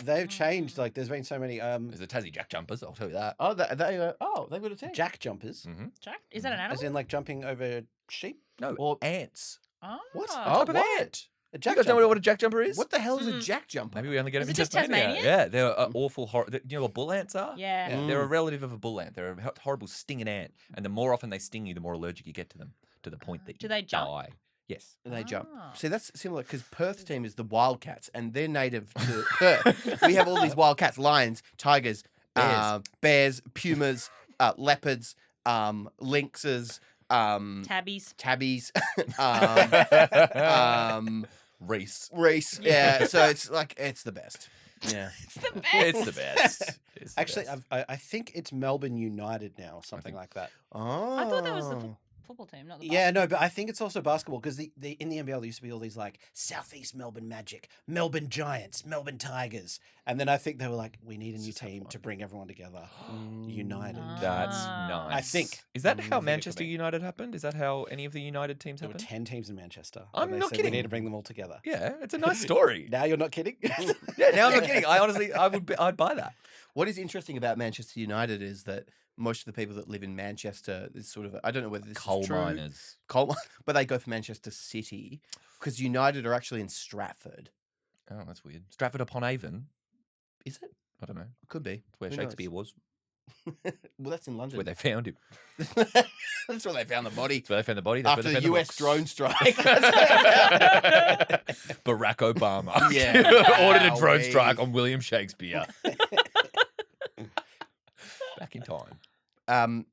Speaker 5: They've changed. Like, there's been so many
Speaker 3: There's the Tassie Jack Jumpers, I'll tell you that.
Speaker 2: Oh, they've got a team.
Speaker 5: jack jumpers,
Speaker 4: Jack? Is that an animal?
Speaker 5: as in like jumping over sheep.
Speaker 3: No,
Speaker 2: Or-
Speaker 3: ants.
Speaker 4: Oh.
Speaker 2: What?
Speaker 3: Oh, type of
Speaker 2: what?
Speaker 3: ant.
Speaker 5: A
Speaker 3: You
Speaker 5: jack
Speaker 3: guys know
Speaker 5: jumper.
Speaker 3: what a jack jumper is?
Speaker 2: What the hell is a jack jumper?
Speaker 3: Maybe we only get
Speaker 4: Is
Speaker 3: them
Speaker 4: it
Speaker 3: in
Speaker 4: just
Speaker 3: Tasmania.
Speaker 4: Tasmania?
Speaker 3: Yeah, they're awful. You know what bull ants are?
Speaker 4: Yeah.
Speaker 3: They're a relative of a bull ant. They're a horrible stinging ant, and the more often they sting you, the more allergic you get to them, to the point that
Speaker 4: Do
Speaker 3: you
Speaker 4: they jump?
Speaker 3: die. Yes.
Speaker 2: They jump.
Speaker 4: Ah.
Speaker 2: See, that's similar because Perth's team is the Wildcats, and they're native to Perth. We have all these Wildcats: lions, tigers, bears, pumas, leopards, lynxes,
Speaker 4: Tabbies.
Speaker 3: Reese.
Speaker 2: Reese. Yeah, so it's like it's the best. Yeah.
Speaker 4: It's the best.
Speaker 3: It's the best. It's the
Speaker 5: Actually,
Speaker 3: best.
Speaker 5: I think it's Melbourne United now, or something like that.
Speaker 2: Oh.
Speaker 4: I thought that was the football team, not the
Speaker 5: Yeah, no, but I think it's also basketball because in the NBL there used to be all these like Southeast Melbourne Magic, Melbourne Giants, Melbourne Tigers, and then I think they were like, we need a new team to bring everyone together, United.
Speaker 3: That's
Speaker 4: Ah.
Speaker 3: nice.
Speaker 5: I think.
Speaker 3: Is that
Speaker 5: I
Speaker 3: how
Speaker 5: think it could
Speaker 3: Manchester
Speaker 5: be.
Speaker 3: United happened? Is that how any of the United teams
Speaker 5: There were
Speaker 3: happened?
Speaker 5: 10 teams in Manchester.
Speaker 3: I'm
Speaker 5: and they
Speaker 3: not
Speaker 5: said
Speaker 3: kidding.
Speaker 5: We need to bring them all together.
Speaker 3: Yeah, it's a nice story.
Speaker 5: Now you're not kidding.
Speaker 3: Yeah, now I'm not kidding. I'd buy that.
Speaker 2: What is interesting about Manchester United is that most of the people that live in Manchester is sort of I don't know whether this
Speaker 3: Coal
Speaker 2: is true.
Speaker 3: miners.
Speaker 2: But they go for Manchester City because United are actually in Stratford.
Speaker 3: Oh, that's weird. Stratford upon Avon.
Speaker 2: Is it?
Speaker 3: I don't know.
Speaker 2: Could be.
Speaker 3: It's where
Speaker 2: Who
Speaker 3: Shakespeare
Speaker 2: knows?
Speaker 3: was.
Speaker 2: Well, that's in
Speaker 3: It's
Speaker 2: London.
Speaker 3: where they found him.
Speaker 2: That's where they found the body.
Speaker 3: That's where they found the body. That's
Speaker 2: After
Speaker 3: where
Speaker 2: the
Speaker 3: they found
Speaker 2: US
Speaker 3: books.
Speaker 2: drone strike. That's where they found it.
Speaker 3: Barack Obama.
Speaker 2: Yeah.
Speaker 3: Ordered a drone
Speaker 2: Wowee.
Speaker 3: strike on William Shakespeare. Back in time.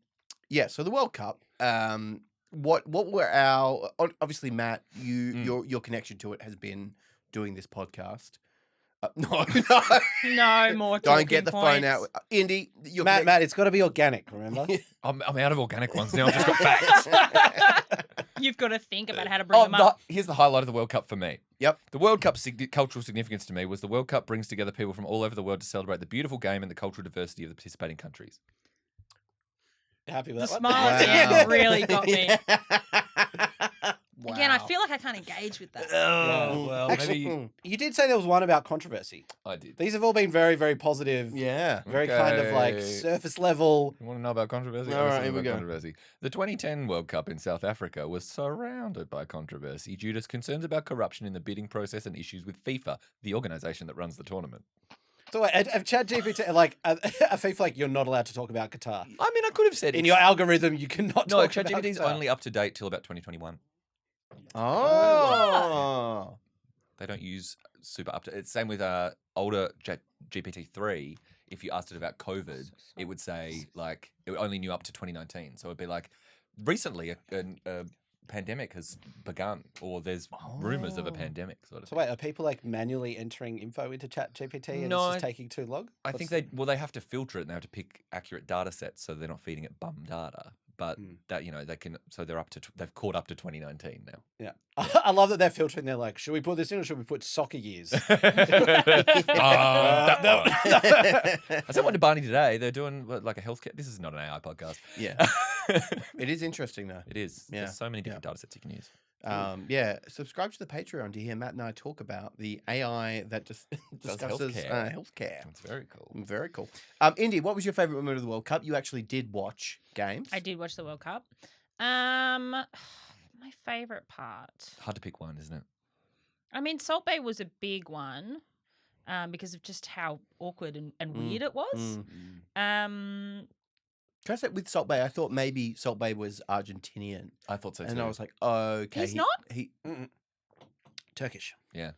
Speaker 2: Yeah, so the World Cup, what were our obviously Matt, your connection to it has been doing this podcast. No.
Speaker 4: No more.
Speaker 2: Don't get the
Speaker 4: talking
Speaker 2: phone out,
Speaker 4: points.
Speaker 2: Indy.
Speaker 5: Matt, it's got to be organic. Remember?
Speaker 3: I'm out of organic ones now. I've just got facts.
Speaker 4: You've got to think about how to bring them
Speaker 3: Oh,
Speaker 4: up.
Speaker 3: here's the highlight of the World Cup for me.
Speaker 2: Yep.
Speaker 3: The World Cup's cultural significance to me was the World Cup brings together people from all over the world to celebrate the beautiful game and the cultural diversity of the participating countries.
Speaker 5: Happy with
Speaker 4: The
Speaker 5: that one?
Speaker 4: smile at the
Speaker 2: Wow.
Speaker 4: end really got me. Again, I
Speaker 2: Wow.
Speaker 4: feel like I can't engage with that.
Speaker 3: Oh, well,
Speaker 5: Actually,
Speaker 3: maybe
Speaker 5: You did say there was one about controversy.
Speaker 3: I did.
Speaker 5: These have all been very, very positive.
Speaker 2: Yeah.
Speaker 5: Very kind of like
Speaker 3: Okay.
Speaker 5: surface level.
Speaker 3: You want to know about controversy?
Speaker 2: All
Speaker 3: Let's
Speaker 2: right,
Speaker 3: talk
Speaker 2: here we
Speaker 3: about
Speaker 2: go.
Speaker 3: controversy. The 2010 World Cup in South Africa was surrounded by controversy due to concerns about corruption in the bidding process and issues with FIFA, the organisation that runs the tournament.
Speaker 5: So wait, have ChatGPT like a FIFA like you're not allowed to talk about Qatar
Speaker 3: I mean, I could have said
Speaker 5: in your algorithm. You cannot
Speaker 3: no.
Speaker 5: talk about
Speaker 3: ChatGPT is
Speaker 5: Qatar.
Speaker 3: only up to date till about 2021.
Speaker 2: Oh.
Speaker 3: They don't use super up to. It's same with older GPT-3. If you asked it about COVID, it would say like it only knew up to 2019. So it'd be like recently a pandemic has begun, or there's rumors of a pandemic. Sort of.
Speaker 5: So wait, are people like manually entering info into ChatGPT and
Speaker 3: No,
Speaker 5: it's just taking too long?
Speaker 3: I think they have to filter it and they have to pick accurate data sets so they're not feeding it bum data. But that they can, so they're they've caught up to 2019 now.
Speaker 5: Yeah, I love that they're filtering. They're like, should we put this in or should we put soccer years?
Speaker 3: I said one to Barney today. They're doing like a healthcare. This is not an AI podcast.
Speaker 2: Yeah. It is interesting though.
Speaker 3: It is.
Speaker 2: Yeah.
Speaker 3: There's so many different data sets you can use.
Speaker 2: Yeah, subscribe to the Patreon to hear Matt and I talk about the AI that just discusses healthcare.
Speaker 3: It's very cool.
Speaker 2: Very cool. Indy, what was your favorite moment of the World Cup? You actually did watch games.
Speaker 4: I did watch the World Cup. My favorite part.
Speaker 3: Hard to pick one, isn't it?
Speaker 4: I mean, Salt Bay was a big one because of just how awkward and weird it was.
Speaker 2: Can I say with Salt Bay, I thought maybe Salt Bay was Argentinian,
Speaker 3: I thought so too.
Speaker 2: and I was like, oh, okay,
Speaker 4: He's not?
Speaker 2: Turkish.
Speaker 3: yeah.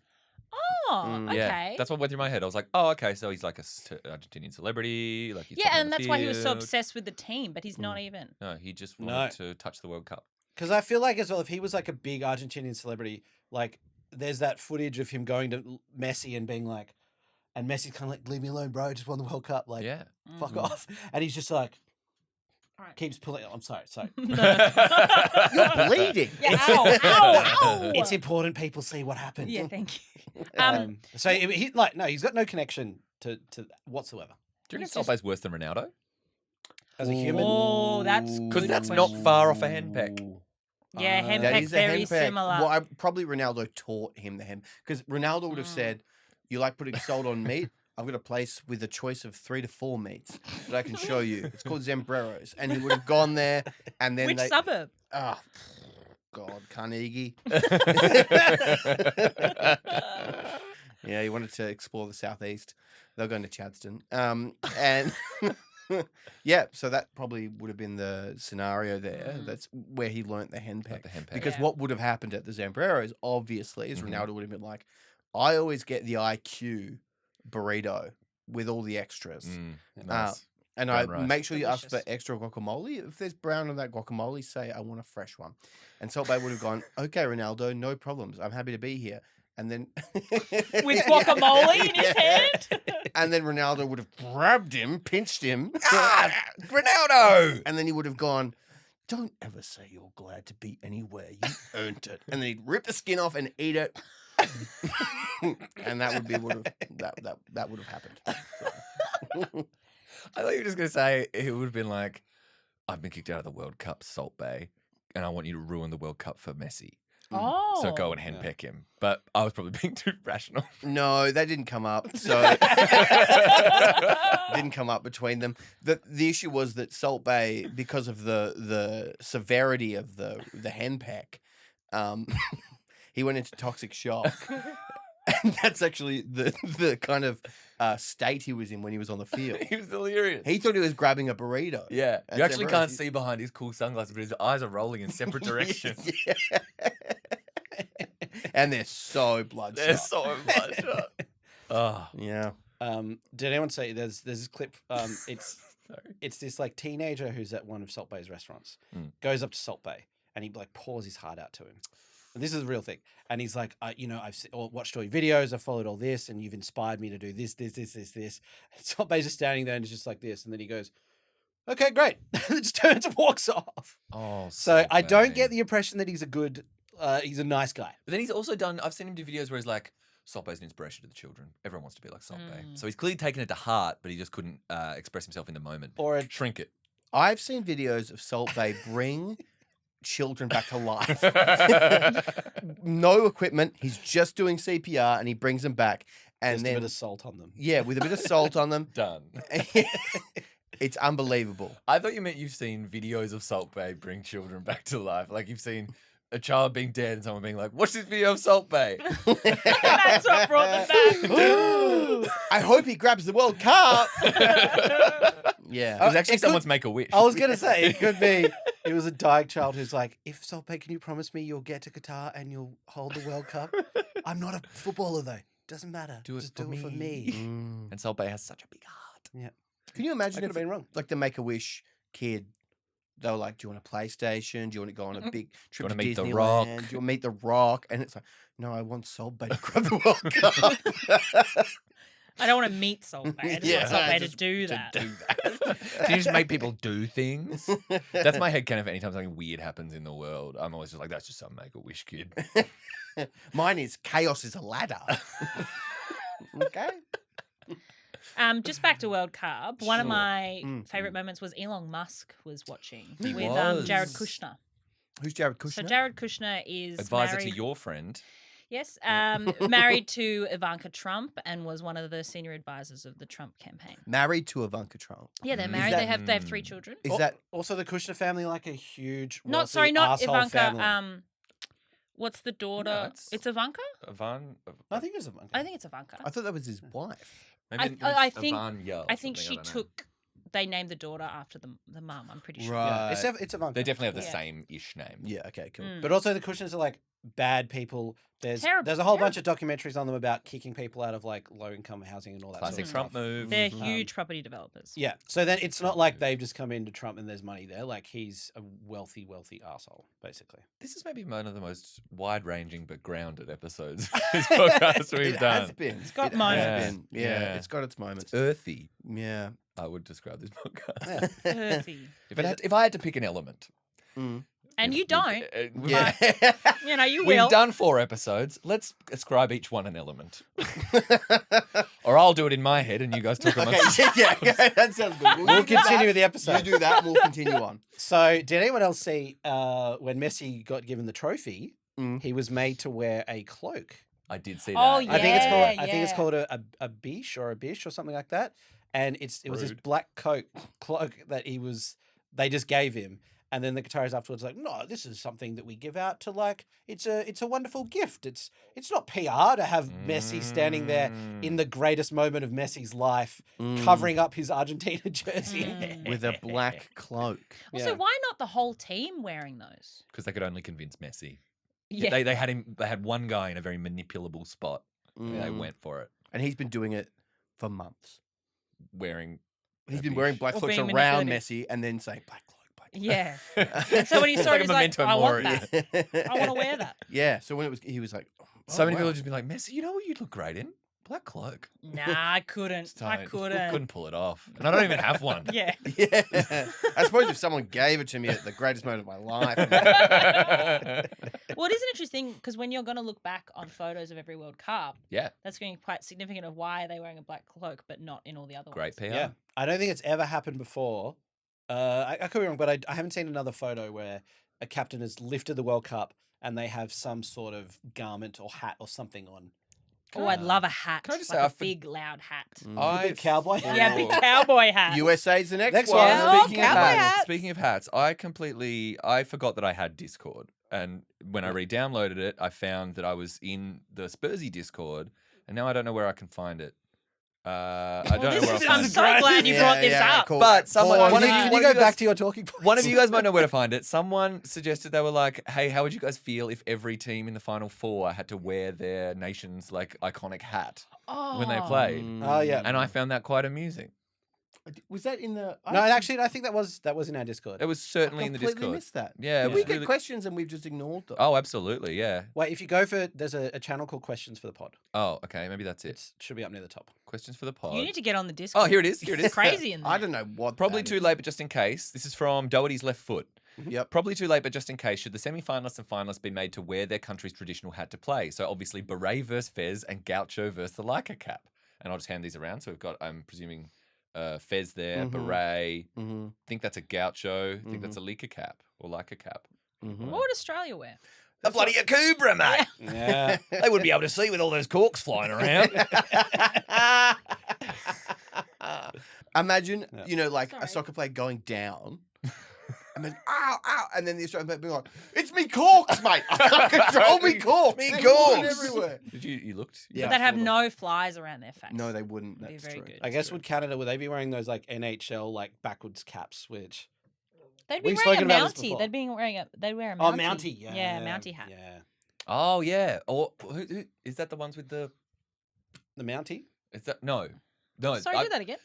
Speaker 4: Oh, okay.
Speaker 3: Yeah. That's what went through my head. I was like, oh, okay, so he's like a Argentinian celebrity. Like he's
Speaker 4: Yeah,
Speaker 3: top of
Speaker 4: and
Speaker 3: the
Speaker 4: that's why he was so
Speaker 3: field.
Speaker 4: obsessed with the team, but he's not even.
Speaker 3: No, he just wanted to touch the World Cup.
Speaker 5: Because I feel like as well, if he was like a big Argentinian celebrity, like there's that footage of him going to Messi and being like, and Messi's kind of like, leave me alone, bro. I just won the World Cup. Like,
Speaker 3: Yeah.
Speaker 5: fuck off. And he's just like,
Speaker 4: All right.
Speaker 5: keeps pulling. I'm sorry.
Speaker 2: You're bleeding.
Speaker 4: Yeah, ow, ow, ow.
Speaker 5: It's important people see what happened.
Speaker 4: Yeah, thank you.
Speaker 5: So he's got no connection to whatsoever
Speaker 3: Do you reckon
Speaker 4: He's
Speaker 3: Salt
Speaker 4: just-
Speaker 3: Bay's worse than Ronaldo?
Speaker 5: as a human.
Speaker 4: Oh, that's
Speaker 3: Because
Speaker 4: good
Speaker 3: that's not
Speaker 4: question.
Speaker 3: far off a henpeck.
Speaker 4: Yeah,
Speaker 2: That
Speaker 4: henpeck
Speaker 2: is a
Speaker 4: very
Speaker 2: henpeck.
Speaker 4: similar.
Speaker 2: Well, probably Ronaldo taught him the hem because Ronaldo would have said, "You like putting salt on meat? I've got a place with a choice of 3 to 4 meats that I can show you. It's called Zambreros," and he would have gone there, and then
Speaker 4: Which suburb?
Speaker 2: Ah, God, Carnegie. Yeah, he wanted to explore the southeast. They were going to Chadston, and. Yeah, so that probably would have been the scenario there. That's where he learnt the henpeck.
Speaker 3: The henpeck.
Speaker 2: Because
Speaker 4: Yeah.
Speaker 2: what would have happened at the Zambreros, obviously, is Ronaldo would have been like, I always get the IQ burrito with all the extras.
Speaker 3: Nice.
Speaker 2: And
Speaker 3: Brown
Speaker 2: I
Speaker 3: rice.
Speaker 2: make sure you ask for
Speaker 4: Delicious.
Speaker 2: extra guacamole. If there's brown on that guacamole, say, I want a fresh one. And Salt Bay would have gone, okay, Ronaldo, no problems. I'm happy to be here. And then
Speaker 4: With guacamole in his hand?
Speaker 2: And then Ronaldo would have grabbed him, pinched him.
Speaker 3: Ronaldo!
Speaker 2: And then he would have gone, don't ever say you're glad to be anywhere. You earned it. And then he'd rip the skin off and eat it. And that would be that would have happened. So.
Speaker 3: I thought you were just going to say it would have been like, I've been kicked out of the World Cup, Salt Bay, and I want you to ruin the World Cup for Messi.
Speaker 4: Oh.
Speaker 3: So go and henpeck him. But I was probably being too rational.
Speaker 2: No, that didn't come up. So didn't come up between them. The issue was that Salt Bay, because of the severity of the henpeck, he went into toxic shock. And that's actually the kind of state he was in when he was on the field.
Speaker 3: He was delirious.
Speaker 2: He thought he was grabbing a burrito.
Speaker 3: Yeah.
Speaker 2: At
Speaker 3: You actually
Speaker 2: Zambreros.
Speaker 3: can't see behind his cool sunglasses, but his eyes are rolling in separate directions.
Speaker 2: Yeah. And they're so bloodshot.
Speaker 3: They're so bloodshot. Oh.
Speaker 2: Yeah.
Speaker 5: Did anyone say there's this clip? It's
Speaker 3: Sorry.
Speaker 5: It's this like teenager who's at one of Salt Bay's restaurants,
Speaker 3: Mm.
Speaker 5: goes up to Salt Bay, and he like pours his heart out to him. And this is a real thing. And he's like, I've watched all your videos, I've followed all this, and you've inspired me to do this. And Salt Bay's just standing there and it's just like this. And then he goes, okay, great. And just turns and walks off.
Speaker 3: Oh,
Speaker 5: So I don't
Speaker 3: Bay.
Speaker 5: get the impression that he's a nice guy.
Speaker 3: But then he's also done. I've seen him do videos where he's like, Salt Bay's an inspiration to the children. Everyone wants to be like Salt Bay. So he's clearly taken it to heart, but he just couldn't express himself in the moment.
Speaker 5: Or a
Speaker 3: Shrink it.
Speaker 2: I've seen videos of Salt Bay bring children back to life. No equipment. He's just doing CPR and he brings them back. And
Speaker 5: just
Speaker 2: then
Speaker 5: a bit of salt on them.
Speaker 2: yeah, with a bit of salt on them.
Speaker 3: Done.
Speaker 2: It's unbelievable.
Speaker 3: I thought you meant you've seen videos of Salt Bay bring children back to life. Like you've seen a child being dead and someone being like, watch this video of Salt Bay.
Speaker 4: That's what brought them back.
Speaker 2: I hope he grabs the World Cup. Yeah.
Speaker 3: It was actually
Speaker 5: it could-
Speaker 3: someone's Make-A-Wish.
Speaker 5: I was going to say, it could be, it was a dying child who's like, if Salt Bay, can you promise me you'll get to Qatar and you'll hold the World Cup? I'm not a footballer though. Doesn't matter.
Speaker 3: Do it
Speaker 5: Just
Speaker 3: for
Speaker 5: do it for
Speaker 3: me.
Speaker 5: me.
Speaker 3: And Salt Bay has such a big heart.
Speaker 2: Can you
Speaker 5: I
Speaker 2: imagine
Speaker 5: could have
Speaker 2: if,
Speaker 5: been wrong.
Speaker 2: like, the Make-A-Wish kid, they were like, do you want a PlayStation? Do you want to go on a big trip
Speaker 3: wanna
Speaker 2: to
Speaker 3: meet The
Speaker 2: Disneyland?
Speaker 3: Rock?"
Speaker 2: Do you want to meet The Rock? And it's like, no, I want Salt Bay to grab the World Cup.
Speaker 4: I don't want to meet Salt Bay. I just want Salt Bay to
Speaker 2: just
Speaker 4: do that.
Speaker 3: Do that. Do you just make people do things? That's my headcanon for anytime something weird happens in the world. I'm always just like, that's just some Make-A-Wish kid.
Speaker 2: Mine is chaos is a ladder. Okay.
Speaker 4: Just back to World Cup. One of
Speaker 2: Sure.
Speaker 4: my favorite moments was Elon Musk was watching
Speaker 3: He
Speaker 4: with
Speaker 3: was.
Speaker 4: Jared Kushner.
Speaker 2: Who's Jared Kushner?
Speaker 4: So Jared Kushner is
Speaker 3: Advisor
Speaker 4: married,
Speaker 3: to your friend.
Speaker 4: yes, married to Ivanka Trump and was one of the senior advisors of the Trump campaign.
Speaker 2: Married to Ivanka Trump.
Speaker 4: Yeah, they're
Speaker 3: Is
Speaker 4: married.
Speaker 2: that-
Speaker 4: They have 3 children.
Speaker 2: Is that
Speaker 5: Also the Kushner family, like a huge,
Speaker 4: Not
Speaker 5: wealthy
Speaker 4: not
Speaker 5: arsehole
Speaker 4: Ivanka.
Speaker 5: family.
Speaker 4: What's the daughter?
Speaker 3: No,
Speaker 4: it's Ivanka.
Speaker 3: Ivan.
Speaker 5: I think it was a monkey.
Speaker 4: I think it's Ivanka.
Speaker 2: I thought that was his wife.
Speaker 3: Maybe
Speaker 4: I
Speaker 3: it's
Speaker 4: think-
Speaker 3: Ivania or
Speaker 4: I think
Speaker 3: something,
Speaker 4: she
Speaker 3: don't know.
Speaker 4: took. They named the daughter after the mum. I'm pretty sure.
Speaker 2: Right.
Speaker 5: Yeah, it's a monkey.
Speaker 3: They definitely have the
Speaker 4: Yeah.
Speaker 3: same-ish name.
Speaker 2: Yeah, okay, cool.
Speaker 4: Mm.
Speaker 5: But also the Kushners are like bad people.
Speaker 4: Terrible,
Speaker 5: There's a whole bunch of documentaries on them about kicking people out of like low income housing and all that
Speaker 3: Classic
Speaker 5: sort of
Speaker 3: Trump
Speaker 5: stuff.
Speaker 3: move.
Speaker 4: They're
Speaker 5: Mhm.
Speaker 4: huge property developers.
Speaker 5: Yeah. So then it's not like they've just come into Trump and there's money there. Like he's a wealthy asshole, basically.
Speaker 3: This is maybe one of the most wide-ranging but grounded episodes of this podcast we've
Speaker 2: It
Speaker 3: done.
Speaker 2: has been.
Speaker 4: It's got
Speaker 2: It has
Speaker 4: moments.
Speaker 2: been. Yeah,
Speaker 3: Yeah.
Speaker 2: it's got its moments.
Speaker 3: Earthy,
Speaker 2: Yeah.
Speaker 3: I would describe this podcast.
Speaker 5: Yeah.
Speaker 4: Earthy.
Speaker 3: If I had to pick an element,
Speaker 2: Mm.
Speaker 4: And
Speaker 3: if
Speaker 4: you
Speaker 3: we-
Speaker 4: don't.
Speaker 2: Yeah.
Speaker 4: You know, you
Speaker 3: We've
Speaker 4: will.
Speaker 3: done 4 episodes. Let's ascribe each one an element. Or I'll do it in my head and you guys talk
Speaker 2: Okay,
Speaker 3: amongst
Speaker 2: yeah, that sounds good.
Speaker 5: We'll
Speaker 2: do
Speaker 5: continue
Speaker 2: that.
Speaker 5: with the episode.
Speaker 2: You do that, and we'll continue on.
Speaker 5: So did anyone else see when Messi got given the trophy,
Speaker 2: Mm.
Speaker 5: he was made to wear a cloak?
Speaker 3: I did see that.
Speaker 4: Oh,
Speaker 5: I think it's called
Speaker 4: Yeah,
Speaker 5: I think it's
Speaker 4: yeah.
Speaker 5: called a biche or a biche or something like that. And it was this
Speaker 3: Rude.
Speaker 5: black cloak that they just gave him. And then the guitarist afterwards like, no, this is something that we give out to like it's a wonderful gift. It's not PR to have Messi standing there in the greatest moment of Messi's life, covering up his Argentina jersey.
Speaker 2: With a black cloak.
Speaker 4: Also,
Speaker 5: Yeah.
Speaker 4: why not the whole team wearing those?
Speaker 3: Because they could only convince Messi.
Speaker 4: Yeah.
Speaker 3: They had one guy in a very manipulable spot. And they
Speaker 2: Mm.
Speaker 3: went for it.
Speaker 2: And he's been doing it for months.
Speaker 3: Wearing
Speaker 2: He's
Speaker 3: a
Speaker 2: been
Speaker 3: biche.
Speaker 2: wearing black
Speaker 4: Or
Speaker 2: clothes
Speaker 4: being
Speaker 2: around
Speaker 4: manipulative.
Speaker 2: Messi and then saying black cloak, black cloak.
Speaker 4: Yeah. So when he
Speaker 3: It's
Speaker 4: saw it,
Speaker 3: like a
Speaker 4: he's like,
Speaker 3: memento
Speaker 4: I want
Speaker 3: mori.
Speaker 4: that. I want to wear that.
Speaker 2: Yeah. So when he was like, oh,
Speaker 3: So many
Speaker 2: wow.
Speaker 3: people have just been like, Messi, you know what you'd look great in? Black cloak.
Speaker 4: Nah, I couldn't.
Speaker 3: It's
Speaker 4: I
Speaker 3: tight.
Speaker 4: couldn't.
Speaker 3: Couldn't pull it off. And I don't even have one.
Speaker 4: Yeah.
Speaker 2: Yeah. I suppose if someone gave it to me at the greatest moment of my life.
Speaker 4: Well, it is an interesting because when you're going to look back on photos of every World Cup,
Speaker 3: Yeah.
Speaker 4: that's going to be quite significant of why are they wearing a black cloak but not in all the other
Speaker 3: Great
Speaker 4: ones.
Speaker 3: PR.
Speaker 5: Yeah, I don't think it's ever happened before. I could be wrong, but I haven't seen another photo where a captain has lifted the World Cup and they have some sort of garment or hat or something on.
Speaker 4: Oh, I'd love a hat.
Speaker 3: Can I just
Speaker 4: like
Speaker 3: say,
Speaker 4: a
Speaker 3: I for-
Speaker 4: big, loud hat.
Speaker 5: A big cowboy hat.
Speaker 4: Yeah, big cowboy hat.
Speaker 2: USA's the next
Speaker 5: Next
Speaker 2: one.
Speaker 5: one.
Speaker 4: Yeah. Oh,
Speaker 3: Speaking of
Speaker 4: cowboy
Speaker 3: hats,
Speaker 4: hats.
Speaker 3: speaking of hats, I forgot that I had Discord, and when I re-downloaded it, I found that I was in the Spursy Discord, and now I don't know where I can find it. I don't know where I'll
Speaker 4: I'm
Speaker 3: find
Speaker 4: so
Speaker 3: it.
Speaker 4: glad you brought this up.
Speaker 2: cool.
Speaker 3: But someone-
Speaker 2: Pause.
Speaker 3: one of
Speaker 5: Can
Speaker 3: you
Speaker 5: you go
Speaker 3: guys-
Speaker 5: back to your talking points?
Speaker 3: One of you guys might know where to find it. Someone suggested they were like, "Hey, how would you guys feel if every team in the Final Four had to wear their nation's like iconic hat when they played?"
Speaker 5: Oh yeah.
Speaker 3: And I found that quite amusing.
Speaker 2: Was that in the?
Speaker 5: No, actually, I think that was in our Discord.
Speaker 3: It was certainly in the
Speaker 2: completely
Speaker 3: Discord.
Speaker 2: missed that.
Speaker 3: Yeah, it
Speaker 2: Did
Speaker 3: was
Speaker 2: we get
Speaker 3: really-
Speaker 2: questions and we've just ignored them?
Speaker 3: Oh, absolutely, yeah.
Speaker 5: Wait, if you go for there's a channel called Questions for the Pod.
Speaker 3: Oh, okay, maybe that's it.
Speaker 5: It should be up near the top.
Speaker 3: Questions for the pod.
Speaker 4: You need to get on the Discord.
Speaker 3: Oh, here it is. Here it is.
Speaker 4: It's crazy in there.
Speaker 2: I don't know what.
Speaker 3: Probably
Speaker 2: that
Speaker 3: too
Speaker 2: is.
Speaker 3: late, but just in case. This is from Doherty's left foot.
Speaker 2: Yep.
Speaker 3: Probably too late, but just in case. Should the semi-finalists and finalists be made to wear their country's traditional hat to play? So obviously, beret versus fez and gaucho versus the Leica cap. And I'll just hand these around. So we've got, I'm presuming, fez there, beret.
Speaker 2: Mm-hmm.
Speaker 3: Think that's a gaucho. Think that's a Leica cap or Leica cap.
Speaker 2: Mm-hmm.
Speaker 4: What would Australia wear?
Speaker 3: A bloody Akubra, mate.
Speaker 5: Yeah.
Speaker 3: They wouldn't be able to see with all those corks flying around.
Speaker 2: Imagine,
Speaker 5: Yeah.
Speaker 2: like
Speaker 4: Sorry.
Speaker 2: a soccer player going down. And then, ow, ow, and then the Australian player being like, "It's me corks, mate. I can't control me corks.
Speaker 3: Me
Speaker 2: They're
Speaker 3: corks."
Speaker 2: going everywhere."
Speaker 3: Did you looked?
Speaker 2: Yeah.
Speaker 4: But they'd have
Speaker 2: sort of.
Speaker 4: no flies around their face.
Speaker 2: No, they wouldn't.
Speaker 4: That'd be
Speaker 2: That's
Speaker 4: very
Speaker 2: true.
Speaker 4: good.
Speaker 5: I guess would Canada would they be wearing those like NHL like backwards caps, which
Speaker 4: They'd be
Speaker 5: We've
Speaker 4: wearing a
Speaker 5: spoken about this
Speaker 4: Mountie.
Speaker 5: before.
Speaker 4: They'd wear a
Speaker 5: oh
Speaker 4: Mountie.
Speaker 5: Mountie,
Speaker 4: Yeah, Mountie hat.
Speaker 5: Yeah,
Speaker 3: Oh yeah. Or who is that? The ones with the?
Speaker 5: the Mountie.
Speaker 3: Is that no?
Speaker 4: Sorry, do that again.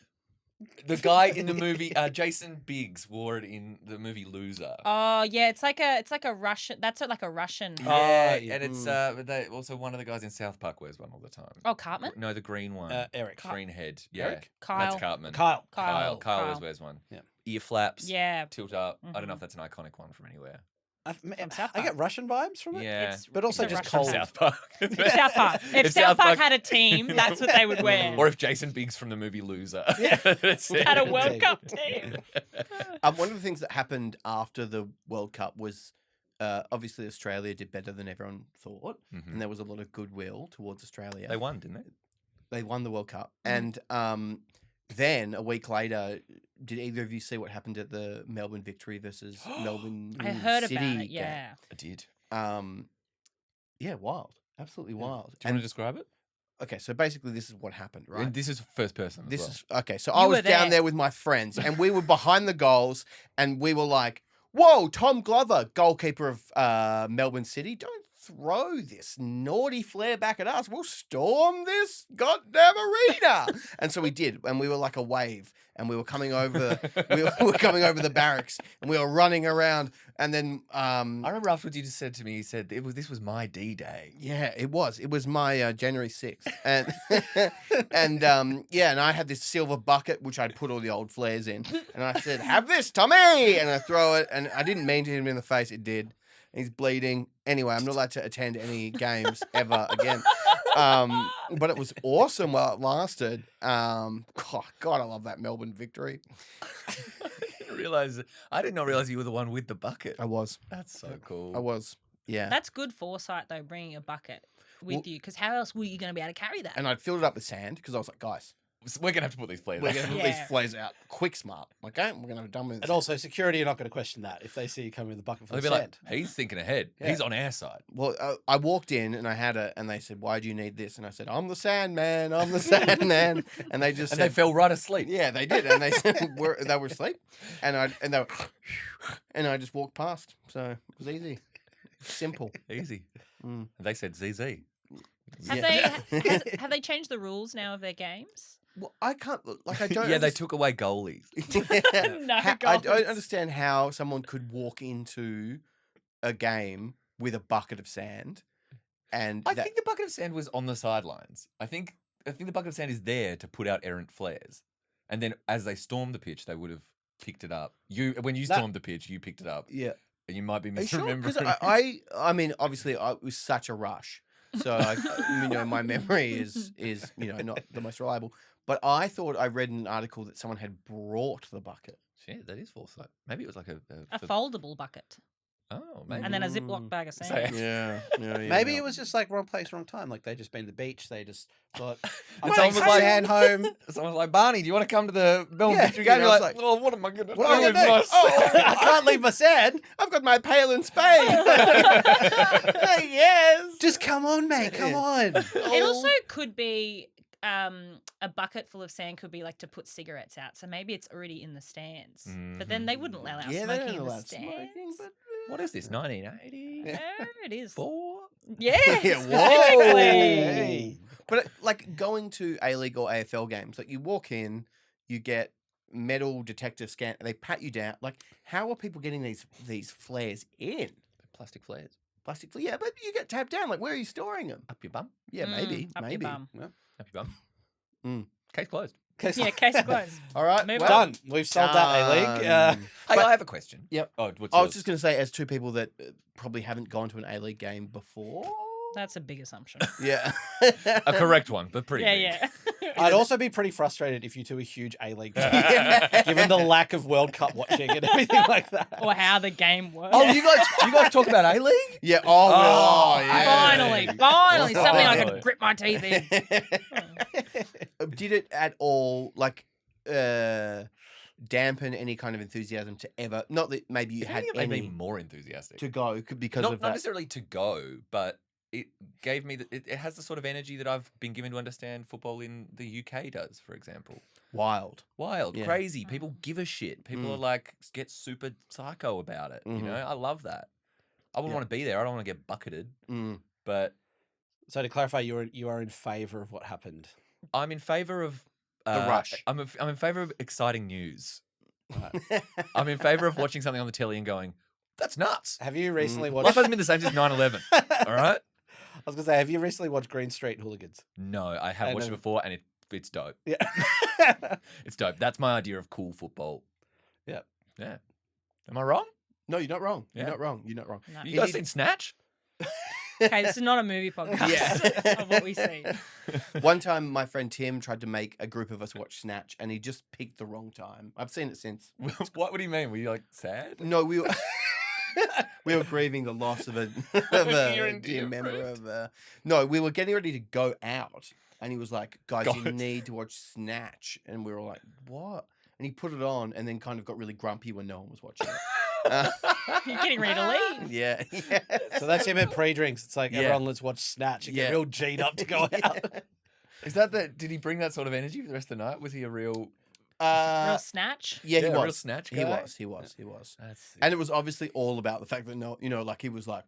Speaker 3: The guy in the movie, Jason Biggs, wore it in the movie Loser.
Speaker 4: Oh yeah, it's like a Russian. That's like a Russian.
Speaker 3: Yeah,
Speaker 5: yeah.
Speaker 3: and it's but also one of the guys in South Park wears one all the time.
Speaker 4: Oh, Cartman.
Speaker 3: No, the green one.
Speaker 5: Eric.
Speaker 3: Green head. Yeah,
Speaker 5: Eric?
Speaker 4: Kyle.
Speaker 3: That's Cartman.
Speaker 5: Kyle.
Speaker 3: Kyle always wears one.
Speaker 5: Yeah.
Speaker 3: Ear flaps.
Speaker 4: Yeah.
Speaker 3: Tilt up. I don't know
Speaker 4: Mhm.
Speaker 3: if that's an iconic one from anywhere.
Speaker 4: South
Speaker 5: I get
Speaker 4: Park.
Speaker 5: Russian vibes from it.
Speaker 3: Yeah.
Speaker 4: It's-
Speaker 5: But also
Speaker 4: it's a
Speaker 5: just
Speaker 4: Russian
Speaker 5: cold.
Speaker 4: hat.
Speaker 3: South Park.
Speaker 4: South Park. If South Park had a team, that's what they would wear.
Speaker 3: Or if Jason Biggs from the movie Loser.
Speaker 5: Yeah.
Speaker 3: That's it.
Speaker 4: Had a
Speaker 5: Team.
Speaker 4: World Cup team.
Speaker 2: One of the things that happened after the World Cup was obviously Australia did better than everyone thought,
Speaker 3: Mhm.
Speaker 2: and there was a lot of goodwill towards Australia.
Speaker 3: They won, didn't they?
Speaker 2: They won the World Cup, and then a week later, did either of you see what happened at the Melbourne victory versus Melbourne
Speaker 4: I heard
Speaker 2: City
Speaker 4: about it.
Speaker 2: game?
Speaker 4: Yeah.
Speaker 3: I did.
Speaker 2: Yeah, wild, absolutely wild.
Speaker 3: Do you want to describe it?
Speaker 2: Okay, so basically, this is what happened, right?
Speaker 3: And this is first person. As
Speaker 2: This
Speaker 3: well.
Speaker 2: is okay. So
Speaker 4: You
Speaker 2: I
Speaker 4: were
Speaker 2: was down
Speaker 4: there.
Speaker 2: there with my friends, and we were behind the goals, and we were like, "Whoa, Tom Glover, goalkeeper of Melbourne City, don't throw this naughty flare back at us. We'll storm this goddamn arena." And so we did, and we were like a wave, and we were coming over. we were coming over the barracks, and we were running around, and then
Speaker 3: I remember afterwards you just said to me, you said this was my D-Day.
Speaker 2: yeah, it was. It was my January 6th. And and and I had this silver bucket which I'd put all the old flares in. And I said, "Have this, Tommy!" And I throw it, and I didn't mean to hit him in the face. It did. He's bleeding. Anyway, I'm not allowed to attend any games ever again. But it was awesome while it lasted. God, I love that Melbourne victory.
Speaker 3: I did not realize you were the one with the bucket.
Speaker 2: I was.
Speaker 3: That's so cool.
Speaker 2: I was. Yeah.
Speaker 4: That's good foresight though, bringing a bucket with
Speaker 2: Well-
Speaker 4: you, because how else were you going to be able to carry that?
Speaker 2: And I'd filled it up with sand because I was like, guys,
Speaker 3: We're gonna have to put these flares.
Speaker 2: we're
Speaker 3: out.
Speaker 2: going to put
Speaker 4: Yeah.
Speaker 2: these flares out quick, smart. Okay? We're going to have done with
Speaker 5: And
Speaker 2: this.
Speaker 5: also, security are not going to question that if they see you coming with a bucket full
Speaker 3: They'll
Speaker 5: of
Speaker 3: be
Speaker 5: sand.
Speaker 3: like, he's thinking ahead.
Speaker 5: Yeah.
Speaker 3: He's on our side.
Speaker 2: Well, I walked in and I had it, and they said, "Why do you need this?" And I said, "I'm the Sandman. I'm the Sandman." And they just
Speaker 3: And
Speaker 2: said,
Speaker 3: they fell right asleep.
Speaker 2: "Yeah, they did." And they said they were asleep, and they were, and I just walked past. So it was easy, simple.
Speaker 3: Easy.
Speaker 2: Mm.
Speaker 3: And they said ZZ.
Speaker 4: Have
Speaker 2: Yeah.
Speaker 4: have they changed the rules now of their games?
Speaker 2: Well, I can't like I don't.
Speaker 3: Yeah, they took away goalies.
Speaker 4: No
Speaker 2: I
Speaker 4: goals.
Speaker 2: don't understand how someone could walk into a game with a bucket of sand, and
Speaker 3: I think the bucket of sand was on the sidelines. I think the bucket of sand is there to put out errant flares, and then as they stormed the pitch, they would have picked it up. When you
Speaker 5: That-
Speaker 3: stormed the pitch, you picked it up,
Speaker 2: yeah.
Speaker 3: and you might be
Speaker 2: Are you sure?
Speaker 3: misremembering.
Speaker 2: Because I mean, obviously, it was such a rush, so my memory is not the most reliable. But I thought I read in an article that someone had brought the bucket.
Speaker 3: Shit, that is foresight. Maybe it was like
Speaker 4: A foldable bucket,
Speaker 3: Oh, maybe.
Speaker 4: and then a Ziploc bag of
Speaker 3: So-
Speaker 4: sand.
Speaker 2: Yeah,
Speaker 5: Maybe it was just like wrong place, wrong time. Like they just been to the beach. They just thought, I'll
Speaker 3: It's
Speaker 5: take
Speaker 3: almost
Speaker 5: some
Speaker 3: like-
Speaker 5: sand home.
Speaker 3: Someone's like, Barney, do you want to come to the Melbourne
Speaker 5: Yeah,
Speaker 3: victory
Speaker 2: you
Speaker 3: game?
Speaker 2: know,
Speaker 3: You're
Speaker 2: it's
Speaker 3: like,
Speaker 2: like,
Speaker 3: oh, what am I going to do?
Speaker 5: What am I
Speaker 3: with
Speaker 5: gonna do?
Speaker 3: myself?"
Speaker 5: I can't leave my sand.
Speaker 2: I've got my pail and spade. Yes.
Speaker 5: Just come on, mate. Come on.
Speaker 4: It also could be a bucket full of sand could be like to put cigarettes out. So maybe it's already in the stands. But then they wouldn't allow
Speaker 2: Yeah, they
Speaker 4: smoking
Speaker 2: don't
Speaker 4: in the
Speaker 2: allow
Speaker 4: stands.
Speaker 2: smoking, but
Speaker 3: What is this, 1980?
Speaker 4: There it is.
Speaker 3: Four?
Speaker 4: Yeah,
Speaker 2: Yeah,
Speaker 4: specifically.
Speaker 2: Hey. But like going to A League or AFL games, like you walk in, you get metal detector scan. They pat you down. Like, how are people getting these flares in?
Speaker 3: Plastic flares.
Speaker 2: Plastic flare? Yeah, but you get tapped down. Like, where are you storing them?
Speaker 3: Up your bum.
Speaker 2: Yeah, maybe.
Speaker 4: Up your
Speaker 2: Maybe.
Speaker 4: bum.
Speaker 5: Yeah.
Speaker 3: Up your bum.
Speaker 2: Mm.
Speaker 3: Case closed.
Speaker 4: Yeah, case closed.
Speaker 2: All right.
Speaker 4: Move
Speaker 2: well,
Speaker 5: Done. We've solved that, A-League.
Speaker 2: done.
Speaker 3: Hey,
Speaker 2: But-
Speaker 3: I have a question.
Speaker 2: Yep.
Speaker 3: Oh, what's
Speaker 2: I was
Speaker 3: yours?
Speaker 2: just going to say, as two people that probably haven't gone to an A-League game before.
Speaker 4: That's a big assumption.
Speaker 2: Yeah.
Speaker 3: a correct one, but pretty big.
Speaker 4: Yeah.
Speaker 5: I'd also be pretty frustrated if you two are huge A-League fans, given the lack of World Cup watching and everything like that.
Speaker 4: Or how the game works.
Speaker 3: Oh, you guys talk about A-League?
Speaker 2: Yeah.
Speaker 3: yeah.
Speaker 4: Finally, something I
Speaker 3: Finally.
Speaker 4: could grip my teeth in.
Speaker 2: Did it at all dampen any kind of enthusiasm to ever? Not that maybe you
Speaker 3: If
Speaker 2: had
Speaker 3: anything, it made me
Speaker 2: any
Speaker 3: more enthusiastic.
Speaker 2: to go because
Speaker 3: not,
Speaker 2: of
Speaker 3: not
Speaker 2: that.
Speaker 3: necessarily to go, but it gave me it has the sort of energy that I've been given to understand football in the UK does, for example.
Speaker 2: Wild.
Speaker 3: Wild,
Speaker 2: Yeah.
Speaker 3: crazy. People give a shit. People are like get super psycho about it.
Speaker 2: Mhm.
Speaker 3: You know, I love that. I wouldn't
Speaker 2: Yeah.
Speaker 3: want to be there. I don't want to get bucketed.
Speaker 2: Mm.
Speaker 3: But
Speaker 5: So to clarify, you are in favour of what happened.
Speaker 3: I'm in favor of
Speaker 2: rush.
Speaker 3: I'm in favor of exciting news.
Speaker 5: Right.
Speaker 3: I'm in favor of watching something on the telly and going, "That's nuts."
Speaker 5: Have you recently
Speaker 3: Life
Speaker 5: watched?
Speaker 3: hasn't been the same since 9/11. All right.
Speaker 5: I was gonna say, have you recently watched Green Street Hooligans?
Speaker 3: No, I have
Speaker 5: I
Speaker 3: watched it
Speaker 5: know.
Speaker 3: before, and it's dope.
Speaker 5: Yeah.
Speaker 3: It's dope. That's my idea of cool football.
Speaker 5: Yep.
Speaker 3: Yeah. Am I wrong?
Speaker 2: No, you're not wrong.
Speaker 3: Yeah.
Speaker 2: You're not wrong. You're not wrong.
Speaker 4: No.
Speaker 3: You guys seen Snatch?
Speaker 4: Okay, this is not a movie podcast
Speaker 2: Yeah.
Speaker 4: of what we see.
Speaker 2: One time, my friend Tim tried to make a group of us watch Snatch, and he just picked the wrong time. I've seen it since.
Speaker 3: What do you mean? Were you like sad?
Speaker 2: No, we were we were grieving the loss of a
Speaker 3: Your
Speaker 2: dear
Speaker 3: dear
Speaker 2: member
Speaker 3: friend.
Speaker 2: of. No, we were getting ready to go out, and he was like, "Guys, you
Speaker 3: God.
Speaker 2: need to watch Snatch," and we were all like, "What?" And he put it on, and then kind of got really grumpy when no one was watching it.
Speaker 4: You're getting ready to leave.
Speaker 2: Yeah.
Speaker 5: So that's him at pre-drinks. It's like
Speaker 2: Yeah.
Speaker 5: everyone, let's watch Snatch and
Speaker 2: Yeah.
Speaker 5: get real G'd up to go out.
Speaker 3: Is that did he bring that sort of energy for the rest of the night? Was he a real
Speaker 4: Real snatch.
Speaker 2: Yeah, he
Speaker 3: a real
Speaker 2: was.
Speaker 3: Snatch
Speaker 2: He
Speaker 3: guy?
Speaker 2: was. He was. He was.
Speaker 3: That's sick.
Speaker 2: And it was obviously all about the fact that like he was like,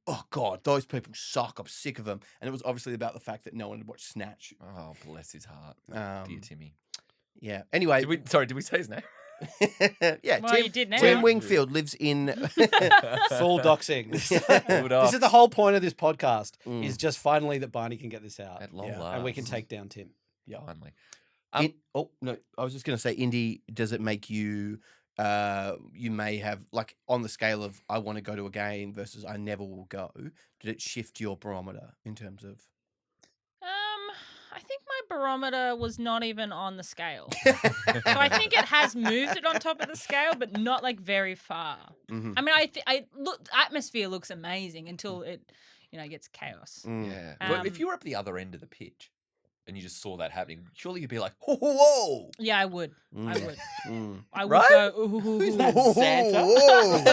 Speaker 2: "Oh God, those people suck. I'm sick of them." And it was obviously about the fact that no one had watched Snatch.
Speaker 3: Oh, bless his heart.
Speaker 2: Um,
Speaker 3: Dear Timmy.
Speaker 2: Yeah. Anyway,
Speaker 3: Did we say his name?
Speaker 2: yeah.
Speaker 4: Well,
Speaker 2: Tim,
Speaker 4: you did now.
Speaker 2: Tim Wingfield lives in.
Speaker 5: Full doxing.
Speaker 3: Pulled off.
Speaker 5: This is the whole point of this podcast.
Speaker 2: Mm.
Speaker 5: Is just finally that Barney can get this out,
Speaker 3: At long
Speaker 2: Yeah.
Speaker 3: last.
Speaker 5: and we can take down Tim.
Speaker 3: Finally.
Speaker 2: Oh no, I was just going to say, Indy. Does it make you? You may have like on the scale of I want to go to a game versus I never will go. Did it shift your barometer in terms of?
Speaker 4: I think my barometer was not even on the scale. So I think it has moved it on top of the scale, but not like very far.
Speaker 2: Mhm.
Speaker 4: I mean, I look, atmosphere looks amazing until it, gets chaos.
Speaker 2: Mm.
Speaker 3: Yeah. But if
Speaker 4: Um,
Speaker 3: you were up the other end of the pitch and you just saw that happening, surely you'd be like, whoa.
Speaker 4: Yeah, I would. I
Speaker 2: Mm.
Speaker 4: would.
Speaker 2: Mm.
Speaker 4: I would
Speaker 3: Right?
Speaker 4: go. Ooh,
Speaker 5: Who's that, Santa?
Speaker 2: Whoa.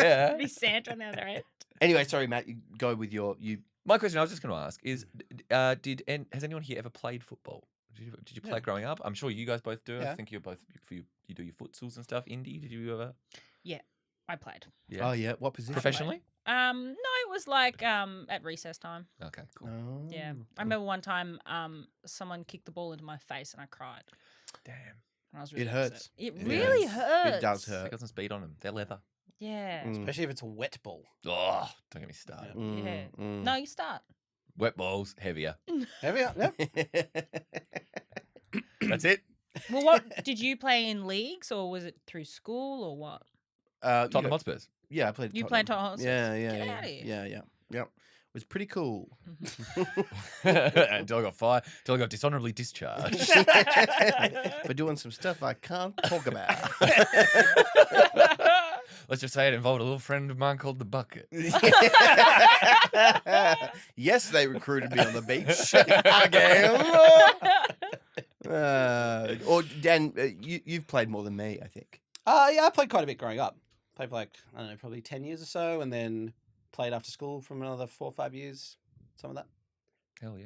Speaker 3: Yeah.
Speaker 4: Be Santa on the other end.
Speaker 2: Anyway, sorry, Matt. You go with you.
Speaker 3: My question I was just going to ask is, has anyone here ever played football? Did you play
Speaker 5: Yeah.
Speaker 3: growing up? I'm sure you guys both do. I
Speaker 5: Yeah.
Speaker 3: think you're both you do your futsals and stuff. Indy, did you ever?
Speaker 4: I played.
Speaker 3: Yeah.
Speaker 2: Oh yeah. What position?
Speaker 3: Professionally?
Speaker 4: No, it was like at recess time.
Speaker 3: Okay, cool.
Speaker 2: Oh.
Speaker 4: Yeah, I remember one time someone kicked the ball into my face and I cried.
Speaker 3: Damn.
Speaker 4: And I was really
Speaker 2: It
Speaker 4: upset.
Speaker 2: hurts.
Speaker 4: It
Speaker 2: It
Speaker 4: really
Speaker 2: hurts.
Speaker 4: hurts.
Speaker 2: It does
Speaker 3: They
Speaker 2: hurt.
Speaker 3: got some speed on them. They're leather.
Speaker 4: Yeah.
Speaker 2: Mm.
Speaker 5: Especially if it's a wet ball.
Speaker 3: Oh, don't get me started.
Speaker 2: Mm,
Speaker 4: Yeah.
Speaker 2: mm.
Speaker 4: No, you start.
Speaker 3: Wet balls, heavier.
Speaker 5: Heavier. Yep.
Speaker 3: That's it.
Speaker 4: Well, what did you play in leagues or was it through school or what?
Speaker 3: Tottenham Hotspurs.
Speaker 2: Yeah, I played.
Speaker 4: You played Tottenham Hotspurs?
Speaker 2: Yeah, yeah,
Speaker 4: Get
Speaker 2: yeah,
Speaker 4: outta here.
Speaker 2: yeah. It was pretty cool.
Speaker 3: Until I got fired. Until I got dishonorably discharged.
Speaker 2: For doing some stuff I can't talk about.
Speaker 3: Let's just say it involved a little friend of mine called the Bucket.
Speaker 2: Yes, they recruited me on the beach again. Or Dan, you've played more than me, I think.
Speaker 5: Yeah, I played quite a bit growing up. Played for like, I don't know, probably 10 years or so, and then played after school from another 4 or 5 years. Some of that.
Speaker 3: Hell yeah.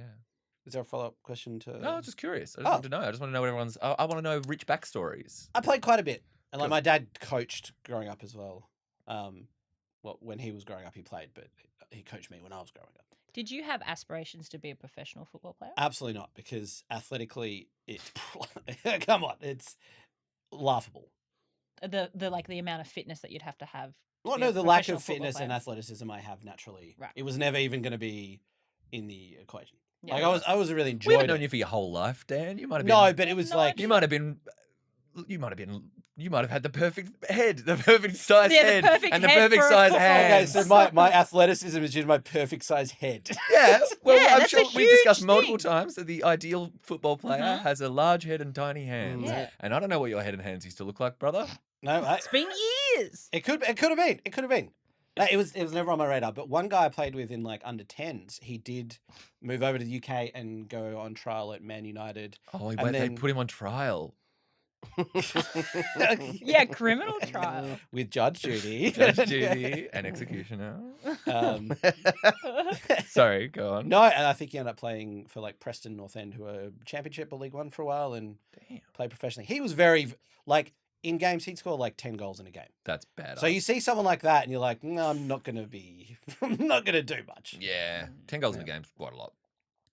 Speaker 5: Is there a follow-up question to...
Speaker 3: No, I was just curious. I just
Speaker 5: Oh.
Speaker 3: want to know. I just want to know what everyone's. I want to know rich backstories.
Speaker 5: I played quite a bit. And like
Speaker 3: Good.
Speaker 5: my dad coached growing up as well. Well, when he was growing up, he played, but he coached me when I was growing up.
Speaker 4: Did you have aspirations to be a professional football player?
Speaker 5: Absolutely not, because athletically, come on, laughable.
Speaker 4: The like the amount of fitness that you'd have to have.
Speaker 5: Well,
Speaker 4: be
Speaker 5: no,
Speaker 4: a
Speaker 5: the lack
Speaker 4: professional
Speaker 5: of
Speaker 4: football
Speaker 5: fitness and
Speaker 4: player.
Speaker 5: athleticism I have naturally.
Speaker 4: Right.
Speaker 5: It was never even going to be in the equation.
Speaker 4: Yeah.
Speaker 5: Like I was really
Speaker 3: We
Speaker 5: enjoyed
Speaker 3: haven't
Speaker 5: it.
Speaker 3: known you for your whole life, Dan. You might have been.
Speaker 5: No, but it was
Speaker 4: No,
Speaker 5: like
Speaker 3: You might have been. You might have had the perfect head, the perfect size
Speaker 4: Yeah, the
Speaker 3: head,
Speaker 4: perfect
Speaker 3: and the
Speaker 4: head
Speaker 3: perfect
Speaker 4: for a
Speaker 3: size
Speaker 4: football.
Speaker 5: okay.
Speaker 3: hands.
Speaker 5: So my athleticism is just my perfect size head.
Speaker 3: Yeah, well,
Speaker 4: Yeah,
Speaker 3: I'm
Speaker 4: that's a
Speaker 3: sure we've
Speaker 4: huge
Speaker 3: discussed multiple
Speaker 4: thing.
Speaker 3: times that the ideal football player
Speaker 4: Mhm.
Speaker 3: has a large head and tiny hands.
Speaker 4: Yeah.
Speaker 3: And I don't know what your head and hands used to look like, brother.
Speaker 5: No,
Speaker 4: It's been years.
Speaker 5: it could have been. It could have been. No, it was never on my radar. But one guy I played with in like under 10s, he did move over to the UK and go on trial at Man United.
Speaker 3: Oh,
Speaker 5: And
Speaker 3: they
Speaker 5: then-
Speaker 3: put him on trial.
Speaker 4: Yeah, criminal trial.
Speaker 5: With Judge Judy.
Speaker 3: Judge Judy and executioner.
Speaker 5: Um,
Speaker 3: Sorry, go on.
Speaker 5: no, and I think he ended up playing for like Preston North End, who were Championship or League One for a while, and
Speaker 3: Damn,
Speaker 5: played professionally. He was very like in games he'd score like 10 goals in a game.
Speaker 3: that's bad.
Speaker 5: So you see someone like that, and you're like, no, I'm not gonna do much.
Speaker 3: Yeah, 10 goals in a game's quite a lot.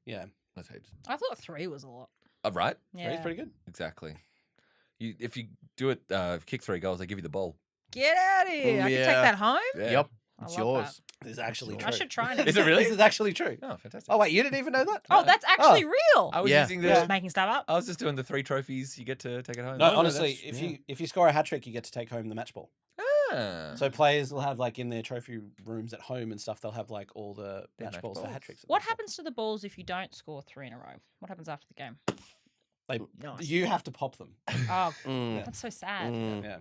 Speaker 5: Yeah,
Speaker 3: That's heaps.
Speaker 4: I thought 3 was a lot.
Speaker 3: Right,
Speaker 4: Yeah.
Speaker 5: he's pretty good.
Speaker 3: exactly. If you do it, kick 3 goals, they give you the ball.
Speaker 4: Get out of here. I can take
Speaker 2: Yeah.
Speaker 4: that home.
Speaker 3: Yeah.
Speaker 2: Yep,
Speaker 4: I
Speaker 2: it's
Speaker 4: love
Speaker 2: yours.
Speaker 5: This is actually
Speaker 3: Sure.
Speaker 5: true.
Speaker 4: I should try it.
Speaker 3: Is it really?
Speaker 5: This is actually true.
Speaker 3: Oh, fantastic.
Speaker 5: Oh wait, you didn't even know that?
Speaker 4: Oh, that's actually real.
Speaker 3: I was
Speaker 2: Yeah.
Speaker 3: using the.
Speaker 4: Just making stuff up.
Speaker 3: I was just doing the 3 trophies you get to take it home.
Speaker 5: No,
Speaker 2: no,
Speaker 5: honestly,
Speaker 2: that's-
Speaker 5: if you score a hat trick, you get to take home the match ball.
Speaker 3: Ah.
Speaker 5: So players will have like in their trophy rooms at home and stuff. They'll have like all the
Speaker 3: Yeah,
Speaker 5: match
Speaker 3: match
Speaker 5: balls for
Speaker 3: balls.
Speaker 5: hat tricks. and
Speaker 4: What
Speaker 5: stuff.
Speaker 4: happens to the balls if you don't score 3 in a row? What happens after the game?
Speaker 5: Like
Speaker 4: Nice.
Speaker 5: you have to pop them.
Speaker 4: Oh,
Speaker 2: Mm,
Speaker 4: that's so sad.
Speaker 2: mm,
Speaker 5: Yeah.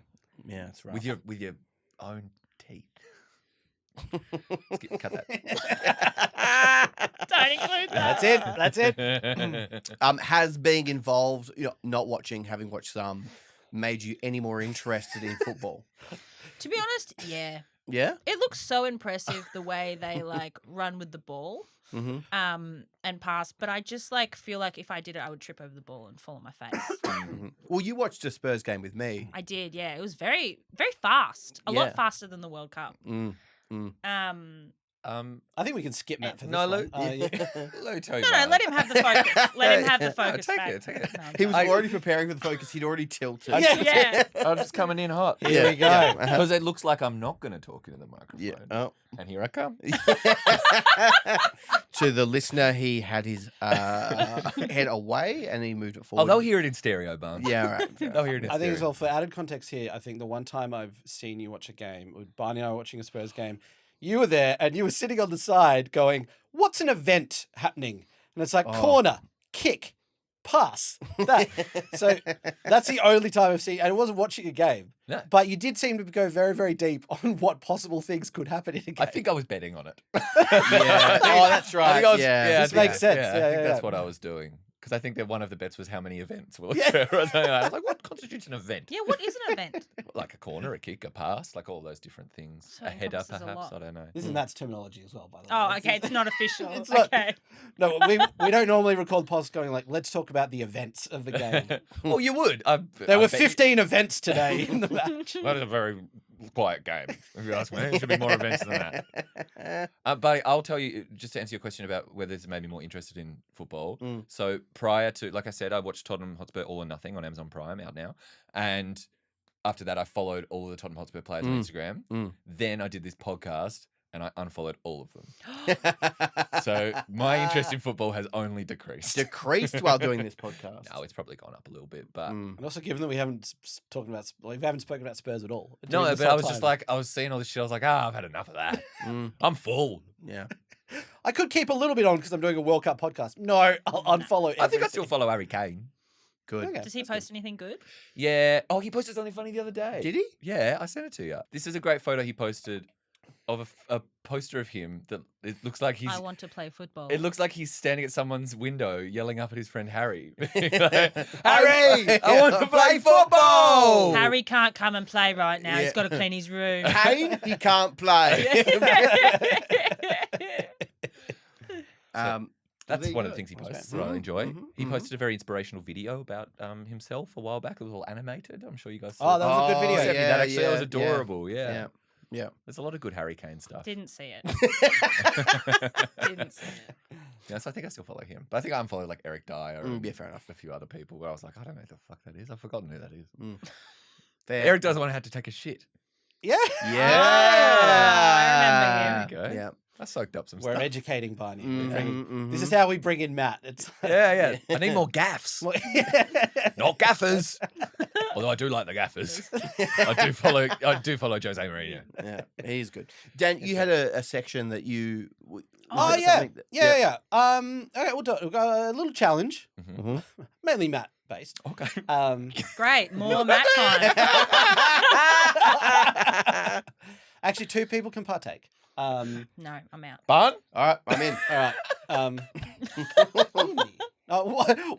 Speaker 2: yeah, that's right.
Speaker 3: with your own teeth. Cut that.
Speaker 4: Don't include that.
Speaker 5: That's it. That's it.
Speaker 2: Has being involved, not watching, having watched some, made you any more interested in football?
Speaker 4: To be honest, yeah.
Speaker 2: Yeah.
Speaker 4: It looks so impressive the way they like run with the ball
Speaker 2: Mm-hmm.
Speaker 4: and pass, but I just like feel like if I did it I would trip over the ball and fall on my face.
Speaker 2: Well, you watched a Spurs game with me.
Speaker 4: I did, yeah. It was very very fast. A
Speaker 2: Yeah.
Speaker 4: lot faster than the World Cup.
Speaker 2: Mm.
Speaker 5: I think we can skip Matt for this
Speaker 3: no,
Speaker 5: one.
Speaker 3: look-
Speaker 5: Yeah.
Speaker 3: Let me tell you.
Speaker 4: No,
Speaker 3: man.
Speaker 4: let him have the focus. Let him have the
Speaker 3: No,
Speaker 4: focus
Speaker 3: take
Speaker 4: back.
Speaker 3: it, take it.
Speaker 4: No, I'm
Speaker 2: He was
Speaker 4: joking.
Speaker 2: already preparing for the focus. He'd already tilted.
Speaker 4: Yeah.
Speaker 3: I'm just coming in hot.
Speaker 5: Here we go.
Speaker 3: Because it looks like I'm not going to talk into the microphone.
Speaker 2: Yeah. Oh.
Speaker 3: And here I come.
Speaker 2: To the listener, he had his head away and he moved it
Speaker 3: Oh,
Speaker 2: forward.
Speaker 3: they'll hear it in stereo, Barnes.
Speaker 2: Yeah, all right.
Speaker 3: They'll hear it in
Speaker 5: I think as
Speaker 3: stereo.
Speaker 5: well, for added context here, I think the one time I've seen you watch a game, with Barney and I were watching a Spurs game, you were there and you were sitting on the side going, what's an event happening? And it's like
Speaker 2: Oh.
Speaker 5: corner, kick, pass. That. So that's the only time I've seen, and I wasn't watching a game,
Speaker 3: No.
Speaker 5: but you did seem to go very, very deep on what possible things could happen in a game.
Speaker 3: I think I was betting on it.
Speaker 2: Yeah. Oh, that's right.
Speaker 3: I think I was,
Speaker 2: Yeah.
Speaker 5: This
Speaker 3: I think-
Speaker 5: makes sense.
Speaker 3: Yeah, I
Speaker 5: Yeah,
Speaker 3: think
Speaker 5: yeah,
Speaker 3: that's
Speaker 5: yeah.
Speaker 3: what I was doing. Because I think that one of the bets was how many events will
Speaker 5: Yeah.
Speaker 3: occur. Or something. I was like, what constitutes an event?
Speaker 4: Yeah, what is an event?
Speaker 3: Like a corner, a kick, a pass, like all those different things.
Speaker 4: So
Speaker 3: A header,
Speaker 4: encompasses a
Speaker 3: perhaps.
Speaker 4: lot.
Speaker 3: I don't know.
Speaker 5: This is Matt's terminology as well, by the way.
Speaker 4: Oh, okay, it's not official.
Speaker 5: It's not-
Speaker 4: Okay.
Speaker 5: No, we don't normally record posts going like, let's talk about the events of the game.
Speaker 3: Well, you would.
Speaker 5: There were 15 events today in the match.
Speaker 3: That is a very quiet game, if you ask me. There should be more events than that. But I'll tell you, just to answer your question about whether it's made me more interested in football.
Speaker 2: Mm.
Speaker 3: So prior to, like I said, I watched Tottenham Hotspur All or Nothing on Amazon Prime, out now. And after that, I followed all of the Tottenham Hotspur players on Instagram.
Speaker 2: Mm.
Speaker 3: Then I did this podcast and I unfollowed all of them. So my interest in football has only decreased.
Speaker 2: Decreased while doing this podcast.
Speaker 3: No, it's probably gone up a little bit, but
Speaker 2: Mm.
Speaker 5: And also, given that we haven't spoken about Spurs at all.
Speaker 3: no,
Speaker 5: during this
Speaker 3: but I
Speaker 5: whole
Speaker 3: was just
Speaker 5: time.
Speaker 3: like, I was seeing all this shit. I was like, I've had enough of that.
Speaker 2: Mm.
Speaker 3: I'm full.
Speaker 2: Yeah.
Speaker 5: I could keep a little bit on because I'm doing a World Cup podcast. No, I'll unfollow.
Speaker 3: I think I
Speaker 5: everything.
Speaker 3: still follow Harry Kane.
Speaker 2: Good.
Speaker 5: Okay.
Speaker 4: Does he post anything good?
Speaker 3: Yeah. Oh, he posted something funny the other day.
Speaker 2: Did he?
Speaker 3: Yeah, I sent it to you. This is a great photo he posted of a poster of him that it looks like he's.
Speaker 4: I want to play football.
Speaker 3: It looks like he's standing at someone's window yelling up at his friend Harry. Harry,
Speaker 2: Harry,
Speaker 3: I want to play football.
Speaker 4: Harry can't come and play right now.
Speaker 2: Yeah.
Speaker 4: He's got to clean his room.
Speaker 2: Kane, he can't play.
Speaker 3: That's
Speaker 2: There you
Speaker 3: one of
Speaker 2: go.
Speaker 3: the things he
Speaker 2: That's
Speaker 3: posts
Speaker 2: right.
Speaker 3: that I enjoy.
Speaker 2: Mhm,
Speaker 3: He
Speaker 2: mhm.
Speaker 3: posted a very inspirational video about himself a while back. It was all animated. I'm sure you guys
Speaker 5: Oh,
Speaker 3: saw
Speaker 5: that was a good
Speaker 2: Oh,
Speaker 5: video.
Speaker 3: He sent me
Speaker 2: yeah,
Speaker 3: that actually. That was
Speaker 2: yeah,
Speaker 3: adorable. Yeah.
Speaker 2: Yeah. Yeah.
Speaker 3: There's a lot of good Harry Kane stuff.
Speaker 4: Didn't see it. Didn't see it.
Speaker 3: Yes, I think I still follow him. But I think I unfollowed like Eric Dyer and
Speaker 2: yeah, fair enough.
Speaker 3: a few other people where I was like, I don't know who the fuck that is. I've forgotten who that is.
Speaker 2: Fair.
Speaker 3: Eric doesn't want to have to take a shit.
Speaker 5: Yeah.
Speaker 4: I remember him.
Speaker 3: There you go.
Speaker 2: Yeah.
Speaker 3: I soaked up some
Speaker 5: We're
Speaker 3: stuff.
Speaker 5: educating Barney.
Speaker 2: Mhm,
Speaker 5: This is how we bring in Matt. It's
Speaker 3: Yeah. I need more gaffs. Not gaffers. Although I do like the gaffers. I do follow Jose Mourinho.
Speaker 2: Yeah, he's good. Dan, you had a section that you.
Speaker 5: Oh yeah. Yeah. Okay, we'll go a little challenge,
Speaker 3: Mhm.
Speaker 5: mainly Matt based.
Speaker 3: Okay.
Speaker 4: Great. More Matt time.
Speaker 5: Actually, 2 people can partake.
Speaker 4: No, I'm out.
Speaker 3: Barn?
Speaker 2: All right, I'm in.
Speaker 5: All right.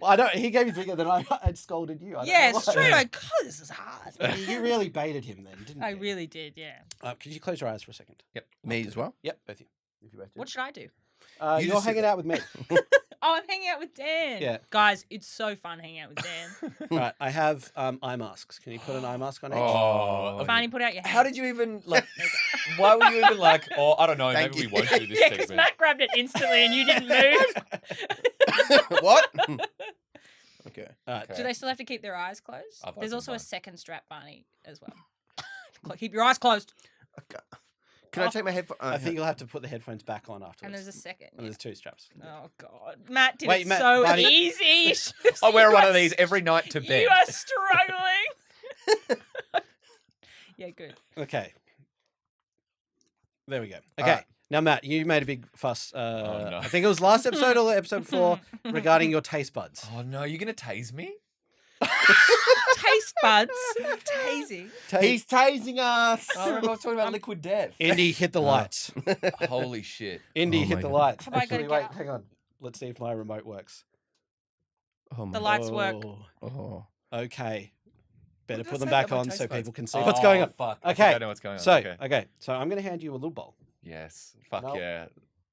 Speaker 5: I don't. He gave me bigger than I had scolded you. I don't
Speaker 4: Yeah,
Speaker 5: know why.
Speaker 4: straight away. God, this is hard.
Speaker 5: You really baited him then, didn't you?
Speaker 4: I really did, yeah.
Speaker 5: Could you close your eyes for a second?
Speaker 3: Yep.
Speaker 2: Me as well.
Speaker 5: Yep, both of you. If you both do.
Speaker 4: What should I do?
Speaker 2: You
Speaker 5: You're
Speaker 2: just sit
Speaker 5: hanging out with me.
Speaker 4: Oh, I'm hanging out with Dan.
Speaker 5: Yeah.
Speaker 4: Guys, it's so fun hanging out with Dan.
Speaker 5: All right, I have eye masks. Can you put an eye mask on each?
Speaker 3: Oh.
Speaker 4: Barney, put out your hand.
Speaker 3: How did you even, like, why were you even like, oh, I don't know,
Speaker 2: Thank
Speaker 3: maybe
Speaker 2: you.
Speaker 3: we won't do this
Speaker 4: Yeah, because
Speaker 3: segment.
Speaker 4: Matt grabbed it instantly and you didn't move.
Speaker 2: What? Okay.
Speaker 5: All right.
Speaker 3: Okay.
Speaker 4: Do they still have to keep their eyes closed?
Speaker 3: I've
Speaker 4: There's
Speaker 3: opened
Speaker 4: also a
Speaker 3: mine.
Speaker 4: second strap, Barney, as well. Keep your eyes closed.
Speaker 2: Can I take my headphones?
Speaker 5: I think you'll have to put the headphones back on afterwards.
Speaker 4: And there's a second.
Speaker 5: And there's 2 straps.
Speaker 4: Oh, God. Matt did
Speaker 5: Wait,
Speaker 4: it
Speaker 5: Matt,
Speaker 4: so
Speaker 5: Barney-
Speaker 4: easy. You should have
Speaker 3: I
Speaker 4: seen
Speaker 3: wear one
Speaker 4: you
Speaker 3: of
Speaker 4: are
Speaker 3: these every night to bed.
Speaker 4: You are struggling. Yeah, good.
Speaker 5: Okay. There we go.
Speaker 2: All
Speaker 5: Okay.
Speaker 2: right.
Speaker 5: Now, Matt, you made a big fuss.
Speaker 3: no.
Speaker 5: I think it was last episode or episode 4 regarding your taste buds.
Speaker 3: Oh no, you're going to tase me?
Speaker 4: Taste buds. Tasing.
Speaker 2: He's tasing us.
Speaker 3: I remember I was talking about liquid death.
Speaker 5: Indy hit the lights.
Speaker 3: Holy shit.
Speaker 5: Indy
Speaker 2: Oh
Speaker 5: hit
Speaker 2: my
Speaker 5: the
Speaker 2: God.
Speaker 5: lights.
Speaker 4: Have I gotta
Speaker 5: Actually,
Speaker 4: get
Speaker 5: wait,
Speaker 4: up?
Speaker 5: hang on. Let's see if my remote works.
Speaker 2: Oh my
Speaker 4: The lights work.
Speaker 2: Oh.
Speaker 5: Okay. Better
Speaker 3: What
Speaker 5: put
Speaker 3: does
Speaker 5: them
Speaker 3: that
Speaker 5: back
Speaker 3: about
Speaker 5: on
Speaker 3: taste
Speaker 5: so
Speaker 3: buds?
Speaker 5: people can see what's going on.
Speaker 3: Fuck. I think
Speaker 5: Okay.
Speaker 3: I know what's going on.
Speaker 5: So,
Speaker 3: Okay.
Speaker 5: so I'm going to hand you a little bowl.
Speaker 3: Yes. Fuck
Speaker 5: No.
Speaker 3: yeah.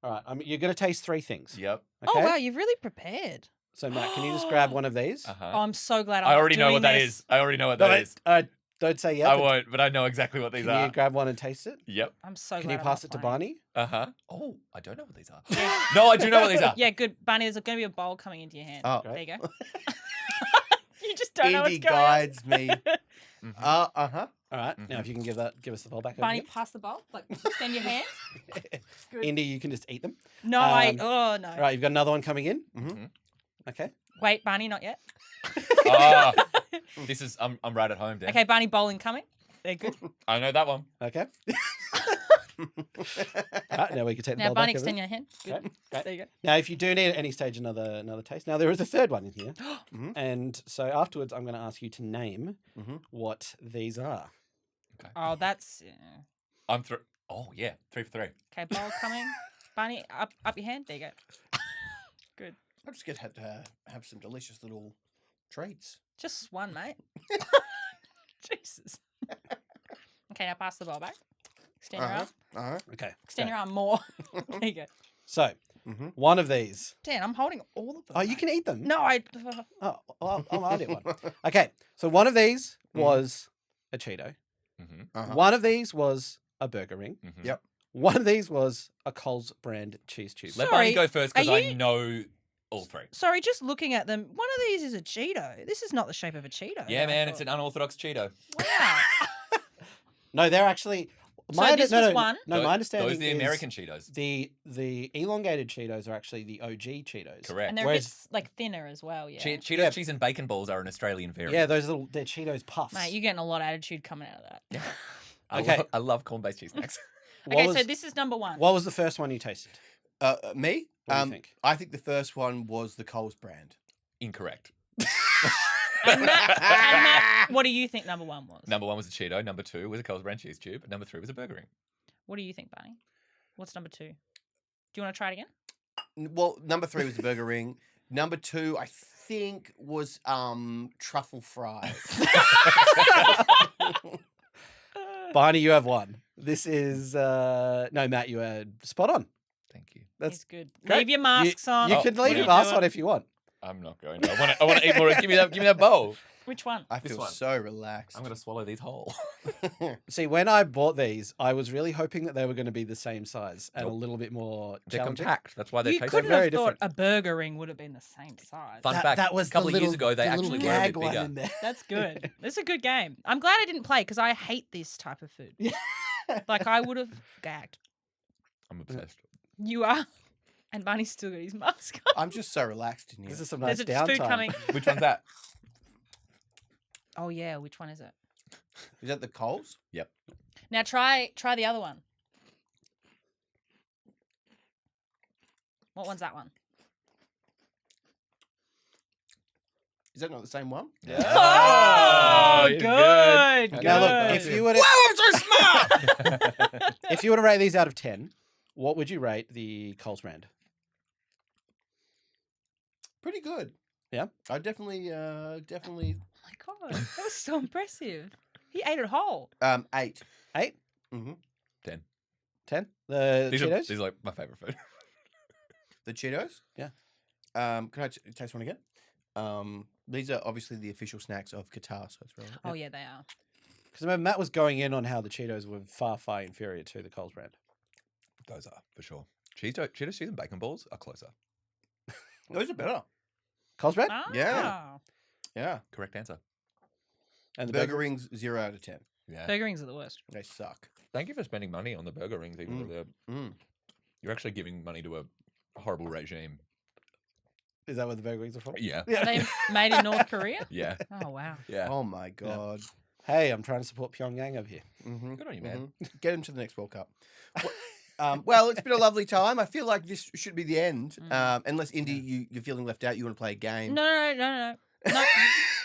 Speaker 5: All right. You're going to taste 3 things.
Speaker 3: Yep.
Speaker 5: Okay?
Speaker 4: Oh, wow, you've really prepared.
Speaker 5: So, Matt, can you just grab one of these?
Speaker 3: Uh-huh.
Speaker 4: Oh, I'm so glad I'm
Speaker 3: I
Speaker 4: not
Speaker 3: already know
Speaker 4: doing
Speaker 3: what that
Speaker 4: this.
Speaker 3: is. I already know what
Speaker 5: No,
Speaker 3: that is.
Speaker 5: don't say yeah.
Speaker 3: I
Speaker 5: but
Speaker 3: won't, but I know exactly what these
Speaker 5: Can you
Speaker 3: are.
Speaker 5: grab one and taste it?
Speaker 3: Yep.
Speaker 4: I'm so
Speaker 5: Can
Speaker 4: glad
Speaker 5: you
Speaker 4: I'm
Speaker 5: pass
Speaker 4: not
Speaker 5: it to
Speaker 4: playing.
Speaker 5: Barney?
Speaker 3: Uh-huh. Oh, I don't know what these are. No, I do know what these are.
Speaker 4: Yeah, good. Barney, there's going to be a bowl coming into your hand.
Speaker 2: Oh.
Speaker 4: There you go. You just don't know what's
Speaker 2: Indy
Speaker 4: going on.
Speaker 2: guides me.
Speaker 3: Mhm.
Speaker 2: Uh-huh.
Speaker 5: All right. Now, if you can give us the bowl back. over
Speaker 4: Barney,
Speaker 5: here.
Speaker 4: pass the bowl. Like, extend your hand. Good.
Speaker 5: Indy, you can just eat them.
Speaker 4: No,
Speaker 5: no.
Speaker 4: All
Speaker 5: Right, you've got another one coming in.
Speaker 3: Mhm.
Speaker 5: Okay.
Speaker 4: Wait, Barney, not yet.
Speaker 3: Ah, this is I'm right at home, Dan.
Speaker 4: Okay, Barney, bowl incoming. They're good.
Speaker 3: I know that one.
Speaker 5: Okay. All right, now we can take the
Speaker 4: Now,
Speaker 5: bowl
Speaker 4: Barney,
Speaker 5: back over
Speaker 4: extend your hand. Good.
Speaker 5: Okay, great.
Speaker 4: There you go.
Speaker 5: Now, if you do need at any stage another taste, now there is a third one in here, and so afterwards, I'm going to ask you to name what these are.
Speaker 4: Oh, that's...
Speaker 3: I'm through. Oh yeah, 3 for 3.
Speaker 4: Okay, bowl coming. Barney, up your hand. There you go. Good.
Speaker 2: I'm just going to have some delicious little treats.
Speaker 4: Just one, mate. Jesus. Okay, now pass the bowl back. Extend your arm.
Speaker 2: Uh-huh.
Speaker 5: Okay.
Speaker 4: Extend your arm more. There you go.
Speaker 5: So, one of these.
Speaker 4: Dan, I'm holding all of them.
Speaker 5: Oh, you
Speaker 4: mate.
Speaker 5: can eat them.
Speaker 4: No, I...
Speaker 5: Oh, well, I'll do one. Okay, so one of these was a Cheeto.
Speaker 3: Mm-hmm.
Speaker 2: Uh-huh.
Speaker 5: One of these was a burger ring.
Speaker 3: Mm-hmm.
Speaker 2: Yep.
Speaker 5: One of these was a Coles brand cheese tube.
Speaker 3: Let
Speaker 4: Sorry,
Speaker 3: Barney go first because
Speaker 4: are
Speaker 3: I
Speaker 4: you-
Speaker 3: know all 3.
Speaker 4: Sorry, just looking at them, one of these is a Cheeto. This is not the shape of a Cheeto.
Speaker 3: Yeah,
Speaker 4: I
Speaker 3: man, it's
Speaker 4: thought.
Speaker 3: an unorthodox Cheeto.
Speaker 4: Wow.
Speaker 5: No, they're actually.
Speaker 4: So this was one?
Speaker 5: No, my understanding
Speaker 3: Those are the
Speaker 5: is
Speaker 3: American Cheetos.
Speaker 5: the elongated Cheetos are actually the OG Cheetos.
Speaker 3: Correct.
Speaker 4: And they're
Speaker 5: Whereas-
Speaker 4: a bit like thinner as well, yeah.
Speaker 3: Cheetos,
Speaker 5: Yeah.
Speaker 3: cheese and bacon balls are an Australian variant.
Speaker 5: Yeah, those little they're Cheetos puffs.
Speaker 4: Mate, you're getting a lot of attitude coming out of that.
Speaker 5: Okay.
Speaker 3: I love corn-based cheese snacks.
Speaker 5: What
Speaker 4: Okay,
Speaker 5: was,
Speaker 4: so this is number 1.
Speaker 5: what was the first one you tasted?
Speaker 2: Me?
Speaker 5: What do you think?
Speaker 2: I think the first one was the Coles brand.
Speaker 3: Incorrect.
Speaker 4: And Matt, what do you think number 1 was?
Speaker 3: Number 1 was a Cheeto. Number 2 was a Coles brand cheese tube. Number 3 was a burger ring.
Speaker 4: What do you think, Barney? What's number 2? Do you want to try it again?
Speaker 2: Well, number 3 was the burger ring. Number 2, I think, was truffle fries.
Speaker 5: Barney, you have one. This is no, Matt, you are spot on.
Speaker 3: Thank you.
Speaker 4: It's good.
Speaker 5: great.
Speaker 4: Leave your masks on.
Speaker 5: You
Speaker 3: Oh,
Speaker 5: can
Speaker 3: what
Speaker 5: leave
Speaker 3: do
Speaker 5: your
Speaker 3: you
Speaker 5: mask
Speaker 4: do?
Speaker 5: on if you want.
Speaker 3: I'm not going. I want to eat more. Give me that bowl.
Speaker 4: Which one?
Speaker 2: I
Speaker 3: This
Speaker 2: feel
Speaker 3: one.
Speaker 2: so relaxed.
Speaker 3: I'm going to swallow these whole.
Speaker 5: See, when I bought these, I was really hoping that they were going to be the same size and a
Speaker 3: Nope.
Speaker 5: little bit more
Speaker 3: They're
Speaker 5: challenging.
Speaker 3: compact. That's why they
Speaker 4: You
Speaker 3: taste
Speaker 4: couldn't
Speaker 3: so
Speaker 5: very
Speaker 4: have thought
Speaker 5: different.
Speaker 4: a burger ring would have been the same size.
Speaker 3: Fun fact,
Speaker 2: That was
Speaker 3: a couple
Speaker 2: the
Speaker 3: of years
Speaker 2: little-
Speaker 3: ago, they
Speaker 2: the little
Speaker 3: actually were a
Speaker 2: gag
Speaker 3: bit
Speaker 2: one
Speaker 3: bigger.
Speaker 2: in there.
Speaker 4: That's good. It's a good game. I'm glad I didn't play because I hate this type of food. Like I would have gagged.
Speaker 3: I'm obsessed.
Speaker 4: You are. And Barney's still got his mask on.
Speaker 2: I'm just so relaxed in here.
Speaker 5: This is some nice
Speaker 4: There's a
Speaker 5: downtime.
Speaker 4: food coming.
Speaker 3: Which one's that?
Speaker 4: Oh yeah, which one is it?
Speaker 2: Is that the Coles?
Speaker 3: Yep.
Speaker 4: Now try the other one. What one's that one?
Speaker 2: Is that not the same one?
Speaker 4: Oh,
Speaker 3: you're
Speaker 4: good.
Speaker 3: good.
Speaker 5: Now, look,
Speaker 4: good.
Speaker 5: if you were to,
Speaker 2: Wow, I'm so smart!
Speaker 5: if you were to rate these out of 10, what would you rate the Coles brand?
Speaker 2: Pretty good.
Speaker 5: Yeah?
Speaker 2: I definitely.
Speaker 4: Oh my god, that was so impressive. He ate it whole.
Speaker 2: 8.
Speaker 5: 8?
Speaker 2: Mm-hmm.
Speaker 3: 10.
Speaker 5: 10? The
Speaker 3: These
Speaker 5: Cheetos?
Speaker 3: are like my favorite food.
Speaker 2: The Cheetos?
Speaker 5: Yeah.
Speaker 2: Can I taste one again? These are obviously the official snacks of Qatar, so it's relevant.
Speaker 4: Oh yeah, they are.
Speaker 5: Because remember, Matt was going in on how the Cheetos were far, far inferior to the Coles brand.
Speaker 3: Those are, for sure. Cheetos, cheese and bacon balls are closer.
Speaker 2: Those are better.
Speaker 5: Coles brand?
Speaker 4: Ah.
Speaker 2: Yeah.
Speaker 3: Correct answer.
Speaker 5: And the
Speaker 2: Burger rings 0 out of 10.
Speaker 3: Yeah.
Speaker 4: Burger rings are the worst.
Speaker 2: They suck.
Speaker 3: Thank you for spending money on the burger rings, even though
Speaker 2: Mm.
Speaker 3: you're actually giving money to a horrible regime.
Speaker 5: Is that what the burger rings are for?
Speaker 3: Yeah.
Speaker 4: Are they made in North Korea?
Speaker 3: Yeah.
Speaker 4: Oh wow.
Speaker 3: Yeah.
Speaker 2: Oh my god.
Speaker 5: Hey, I'm trying to support Pyongyang over here.
Speaker 2: Mm-hmm.
Speaker 3: Good on you, man.
Speaker 2: Get him to the next World Cup. Well, it's been a lovely time. I feel like this should be the end. Unless, Indy, you're feeling left out. You want to play a game.
Speaker 4: No.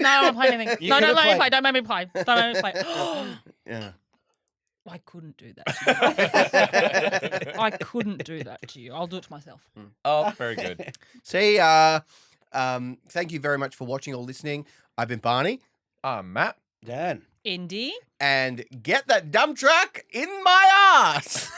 Speaker 4: No, I don't play anything.
Speaker 5: You
Speaker 4: No,
Speaker 5: could've
Speaker 4: don't let me
Speaker 5: played-
Speaker 4: play. Don't make me play. Don't make me play.
Speaker 2: Yeah.
Speaker 4: I couldn't do that to you. I couldn't do that to you. I'll do it to myself.
Speaker 3: Oh, very good.
Speaker 2: See, thank you very much for watching or listening. I've been Barney.
Speaker 3: Matt.
Speaker 5: Dan.
Speaker 4: Indy.
Speaker 2: And get that dump truck in my ass.